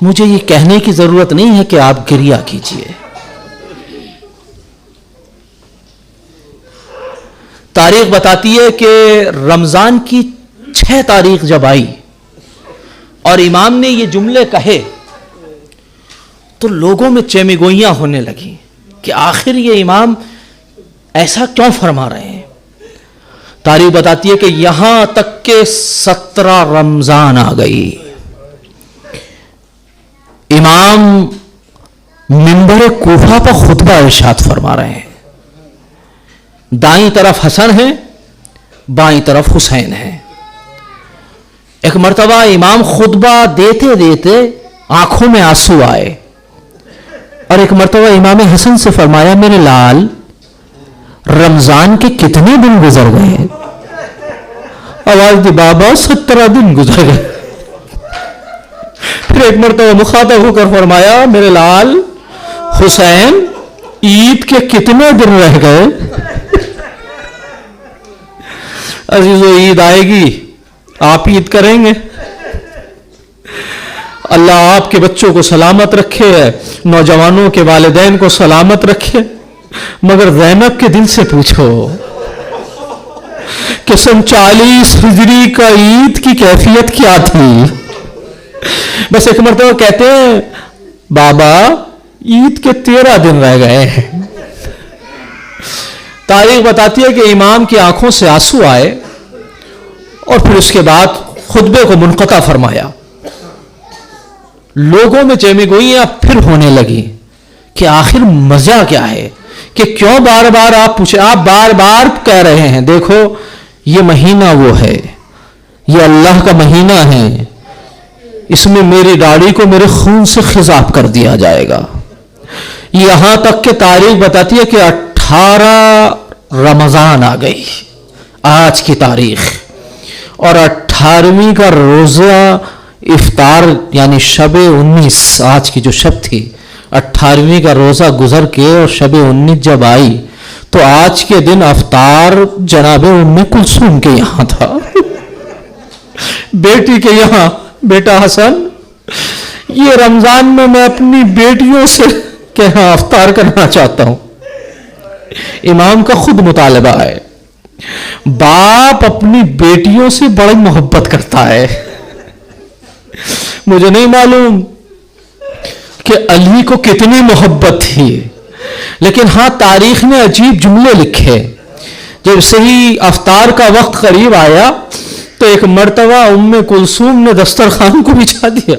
مجھے یہ کہنے کی ضرورت نہیں ہے کہ آپ گریہ کیجئے. تاریخ بتاتی ہے کہ رمضان کی 6 تاریخ جب آئی اور امام نے یہ جملے کہے تو لوگوں میں چیمی گوئیاں ہونے لگیں کہ آخر یہ امام ایسا کیوں فرما رہے ہیں. تاریخ بتاتی ہے کہ یہاں تک کہ 17 رمضان آ گئی. امام منبر کوفہ پر خطبہ ارشاد فرما رہے ہیں. دائیں طرف حسن ہے, بائیں طرف حسین ہے. ایک مرتبہ امام خطبہ دیتے دیتے آنکھوں میں آنسو آئے اور ایک مرتبہ امام حسن سے فرمایا میرے لال رمضان کے کتنے دن گزر گئے؟ آواز دی بابا 17 دن گزر گئے. پھر ایک مرتبہ مخاطب ہو کر فرمایا میرے لال حسین عید کے کتنے دن رہ گئے؟ عزیزو عید آئے گی, آپ عید کریں گے. اللہ آپ کے بچوں کو سلامت رکھے, نوجوانوں کے والدین کو سلامت رکھے. مگر زینب کے دل سے پوچھو کہ 47 ہجری کا عید کی کیفیت کیا تھی. بس ایک مرتبہ کہتے ہیں بابا عید کے 13 دن رہ گئے ہیں. تاریخ بتاتی ہے کہ امام کی آنکھوں سے آنسو آئے اور پھر اس کے بعد خطبے کو منقطع فرمایا. لوگوں میں چیمی گوئیاں پھر ہونے لگی کہ آخر مزہ کیا ہے, کہ کیوں بار بار آپ پوچھیں. آپ بار بار کہہ رہے ہیں دیکھو یہ مہینہ وہ ہے, یہ اللہ کا مہینہ ہے, اس میں میری داڑھی کو میرے خون سے خضاب کر دیا جائے گا. یہاں تک کہ تاریخ بتاتی ہے کہ 18 رمضان آ گئی آج کی تاریخ, اور 18ویں کا روزہ افطار یعنی شب 19 آج کی جو شب تھی 18ویں کا روزہ گزر کے اور شب 19 جب آئی تو آج کے دن افطار جناب ام کلثوم کے یہاں تھا, بیٹی کے یہاں. بیٹا حسن یہ رمضان میں اپنی بیٹیوں سے کہ ہاں افطار کرنا چاہتا ہوں. امام کا خود مطالبہ ہے. باپ اپنی بیٹیوں سے بڑی محبت کرتا ہے. مجھے نہیں معلوم کہ علی کو کتنی محبت تھی, لیکن ہاں تاریخ نے عجیب جملے لکھے. جب صحیح افطار کا وقت قریب آیا تو ایک مرتبہ ام کلثوم نے دسترخوان کو بچھا دیا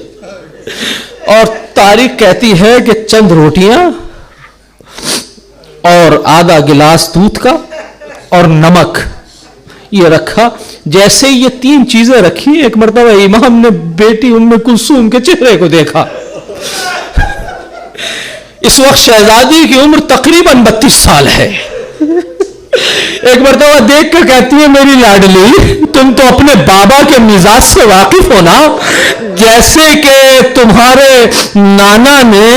اور تاریخ کہتی ہے کہ چند روٹیاں اور آدھا گلاس دودھ کا اور نمک یہ رکھا. جیسے یہ 3 چیزیں رکھی, ایک مرتبہ امام نے بیٹی ام کلثوم کے چہرے کو دیکھا. اس وقت شہزادی کی عمر تقریباً 32 سال ہے. ایک مرتبہ دیکھ کر کہتی ہے میری لاڈلی تم تو اپنے بابا کے مزاج سے واقف ہو نا, جیسے کہ تمہارے نانا نے,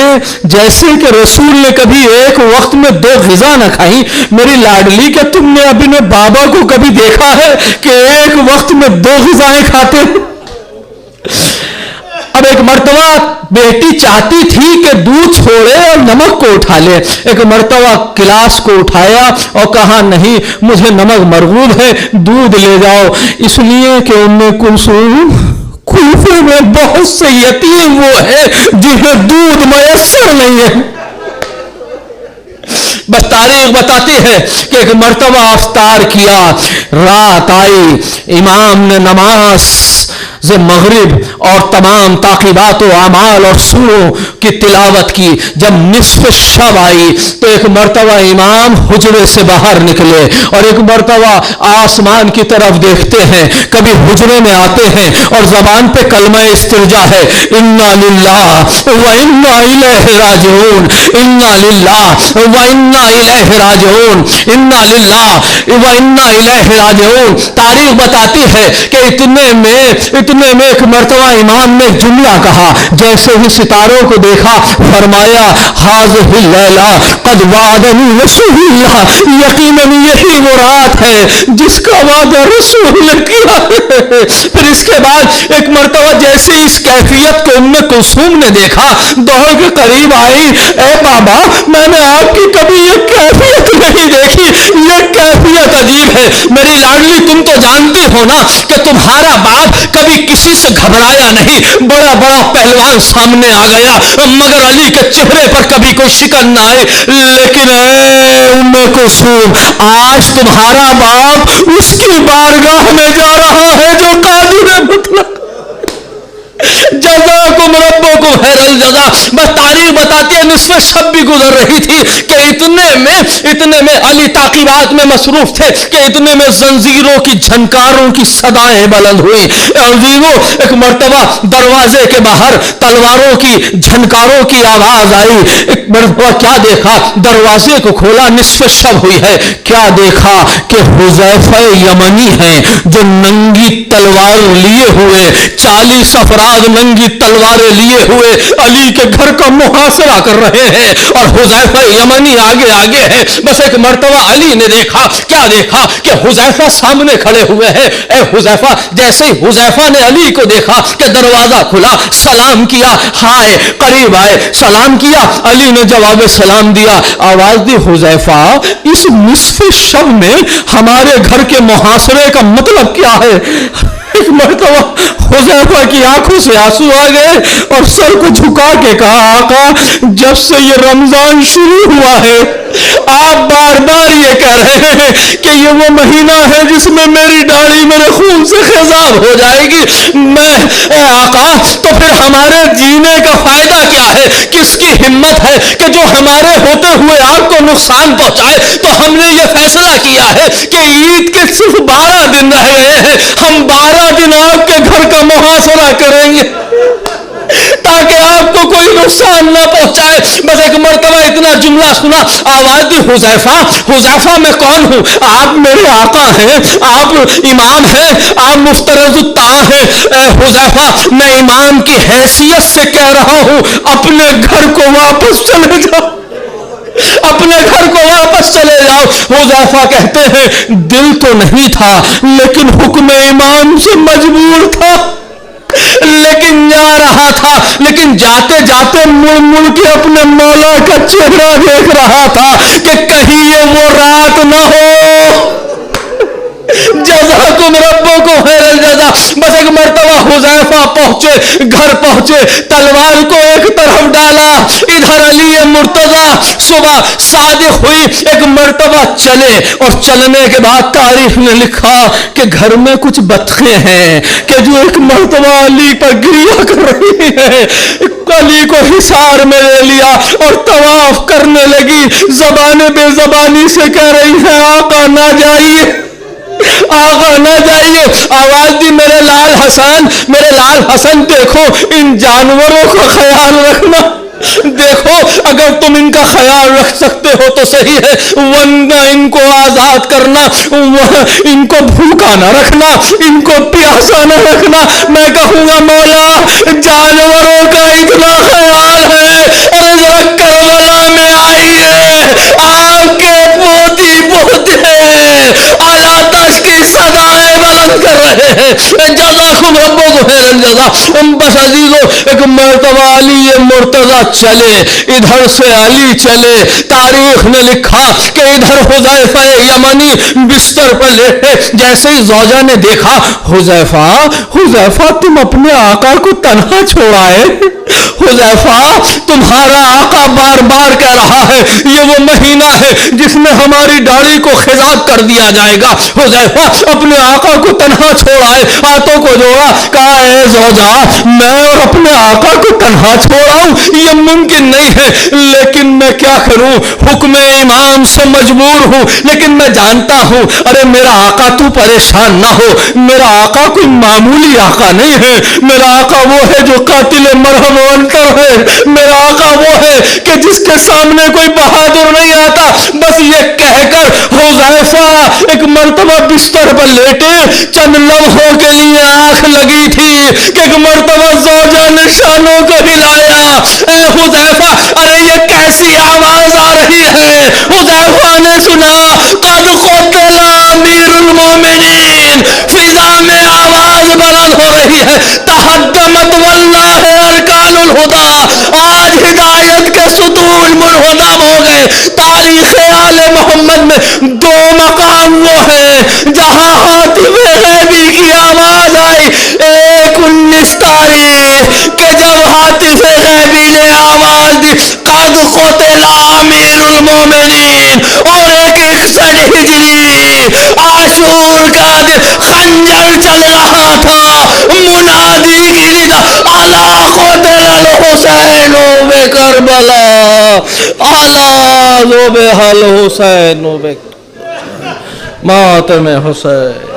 جیسے کہ رسول نے کبھی ایک وقت میں 2 غذا نہ کھائی. میری لاڈلی کہ تم نے اپنے بابا کو کبھی دیکھا ہے کہ ایک وقت میں 2 غذائیں کھاتے؟ اب ایک مرتبہ بیٹی چاہتی تھی کہ دودھ چھوڑے اور نمک کو اٹھا لے. ایک مرتبہ گلاس کو اٹھایا اور کہا نہیں مجھے نمک مرغوب ہے, دودھ لے جاؤ. اس لیے کہ ام کلثوم کوفے میں بہت سے یتیم وہ ہے جنہیں دودھ میسر نہیں ہے. بس تاریخ بتاتی ہے کہ ایک مرتبہ افطار کیا, رات آئی, امام نے نماز مغرب اور تمام تعقیبات و اعمال اور سوروں کی تلاوت کی. جب نصف شب آئی تو ایک مرتبہ امام حجرے سے باہر نکلے اور ایک مرتبہ آسمان کی طرف دیکھتے ہیں, کبھی حجرے میں آتے ہیں اور زبان پہ کلمہ استرجا ہے, انا للہ و انا الیہ راجعون, انا للہ و انا الیہ راجعون, انا للہ و انا الیہ راجعون. تاریخ بتاتی ہے کہ اتنے میں ایک مرتبہ امام نے جملہ کہا, جیسے ہی ستاروں کو دیکھا فرمایا ہاذہ اللیلہ قد وعدنی رسول اللہ, یقیناً یہی وہ رات ہے جس کا وعدہ رسول نے کیا. پھر اس کے بعد ایک مرتبہ جیسے اس کیفیت کو ام کلثوم نے دیکھا, دوڑ کے قریب آئی, اے بابا میں نے آپ کی کبھی یہ کیفیت نہیں دیکھی, یہ کیفیت عجیب ہے. میری لاڈلی تم تو جانتی ہو نا کہ تمہارا باپ کبھی کسی سے گھبرایا نہیں, بڑا بڑا پہلوان سامنے آ گیا مگر علی کے چہرے پر کبھی کوئی شکن نہ آئی. لیکن اے ام کلثوم, آج تمہارا باپ اس کی بارگاہ میں جا رہا ہے جو قادر مطلق. جزاکم ربکم خیر الجزا. بس تاریخ بتاتی ہے نصف شب بھی گزر رہی تھی کہ اتنے میں علی تعقیبات میں مصروف تھے کہ اتنے میں زنجیروں کی جھنکاروں کی صدائیں بلند ہوئی. ایک مرتبہ دروازے کے باہر تلواروں کی جھنکاروں کی آواز آئی. ایک مرتبہ کیا دیکھا, دروازے کو کھولا, نصف شب ہوئی ہے, کیا دیکھا کہ حذیفہ یمنی ہیں جو ننگی تلوار لیے ہوئے, 40 افراد ننگی تلواریں لیے ہوئے علی کے گھر کا محاصرہ کر رہے ہیں اور حذیفہ یمنی آگے ہے. بس ایک مرتبہ علی نے دیکھا, کیا دیکھا کہ حذیفہ سامنے کھڑے ہوئے ہیں. اے حذیفہ, جیسے ہی حذیفہ نے علی کو دیکھا کہ دروازہ کھلا, سلام کیا, ہائے, قریب آئے, سلام کیا, علی نے جواب سلام دیا, آواز دی, حذیفہ اس نصف شب میں ہمارے گھر کے محاصرے کا مطلب کیا ہے؟ ایک مرتبہ حذیفہ کی آنکھوں سے آنسو آ گئے اور سر کو جھکا کے کہا, آقا جب سے یہ رمضان شروع ہوا ہے آپ بار بار یہ کہہ رہے ہیں کہ یہ وہ مہینہ ہے جس میں میری داڑھی میرے خون سے خضاب ہو جائے گی. اے آقا, تو پھر ہمارے جینے کا فائدہ کیا ہے؟ کس کی ہمت ہے کہ جو ہمارے ہوتے ہوئے آپ کو نقصان پہنچائے؟ تو ہم نے یہ فیصلہ کیا ہے کہ عید کے صرف 12 دن رہ گئے ہیں, ہم 12 دن آپ کے گھر کا محاصرہ کریں گے تاکہ آپ کو کوئی نقصان نہ پہنچائے. بس ایک مرتبہ اتنا جملہ سنا, آواز دی, حذیفہ میں کون ہوں؟ آپ میرے آقا ہیں, آپ امام ہیں, آپ مفترض الطاعہ ہیں. اے حذیفہ, میں امام کی حیثیت سے کہہ رہا ہوں, اپنے گھر کو واپس چلے جاؤ, اپنے گھر کو واپس چلے جاؤ. حذیفہ کہتے ہیں دل تو نہیں تھا لیکن حکم امام سے مجبور تھا, لیکن جا رہا تھا, لیکن جاتے جاتے مڑ مڑ کے اپنے مولا کا چہرہ دیکھ رہا تھا کہ کہیں یہ وہ رات نہ ہو. جزاکم ربکم خیر الجزا. بس ایک مرتبہ حذیفہ پہنچے, گھر پہنچے, تلوار کو ایک طرف ڈالا, ادھر علی مرتضی صبح صادق ہوئی, ایک مرتبہ چلے اور چلنے کے بعد تاریخ نے لکھا کہ گھر میں کچھ بطخیں ہیں کہ جو ایک مرتبہ علی پر گریہ کر رہی ہیں. علی کو حصار میں لے لیا اور طواف کرنے لگی, زبان بے زبانی سے کہہ رہی ہے, آقا نہ جائیے, آقا نہ جائیے. آواز دی, میرے لال حسن دیکھو ان جانوروں کا خیال رکھنا, دیکھو اگر تم ان کا خیال رکھ سکتے ہو تو صحیح ہے, ورنہ ان کو آزاد کرنا, ان کو بھوکا نہ رکھنا, ان کو پیاسا نہ رکھنا. میں کہوں گا مولا جانوروں کا اتنا خیال ہے, اور ذرا کربلا میں آئیے, آپ کے پوتی پوتے اعلیٰ تاش کی صدائیں بلند کر رہے ہیں. جزاکم ربکم خیر الجزا. بس عزیزو, ایک مرتبہ علی مرتضی چلے, ادھر سے علی چلے. تاریخ نے لکھا کہ ادھر حذیفہ یمنی بستر پر لیٹے, جیسے ہی زوجہ نے دیکھا, حذیفہ تم اپنے آقا کو تنہا چھوڑا ہے, حذیفہ تمہارا آقا بار بار کہہ رہا ہے یہ وہ مہینہ ہے جس میں ہماری داڑھی کو خضاب کر دیا جائے گا. حذیفہ اپنے آقا کو تنہا چھوڑا ہے, ہاتھوں کو جوڑا, کہا اے زوجہ میں اور اپنے آقا کو تنہا چھوڑاؤں یہ ممکن نہیں ہے, لیکن میں کیا کروں, حکم امام سے مجبور ہوں. لیکن میں جانتا ہوں ارے میرا آقا تو پریشان نہ ہو, میرا آقا کوئی معمولی آقا نہیں ہے, میرا آقا وہ ہے جو قاتل مرہم و انکر ہے, میرا آقا وہ ہے کہ جس کے سامنے کوئی بہادر نہیں آتا. بس یہ کہہ کر حذیفہ ایک مرتبہ بستر پر لیٹے, چند لمحوں کے لیے آنکھ لگی تھی کہ ایک مرتبہ زوجہ نے شانوں کو ہلایا. اے حذیفہ ارے یہ کیسی آواز آ رہی ہے. حذیفہ نے سنا قد قتل امیر المومنین, فضا میں آواز بلند ہو رہی ہے, تحدمت واللہ ارکان الہدا, آج ہدایت کے ستون منہدم ہو گئے. تاریخ آل محمد میں دو مقام وہ ہیں جہاں حاتم غیبی کی آواز آئی. ایک 19 تاریخ کہ جب حاتم غیبی نے آواز دی قد قتل امیر المومنین, اور ایک 61 ہجری عاشور کا دن خنجر چل رہا تھا, منادی کی ندا الا قتل الحسین بکربلا, الا ذبح الحسین ماتم حسین.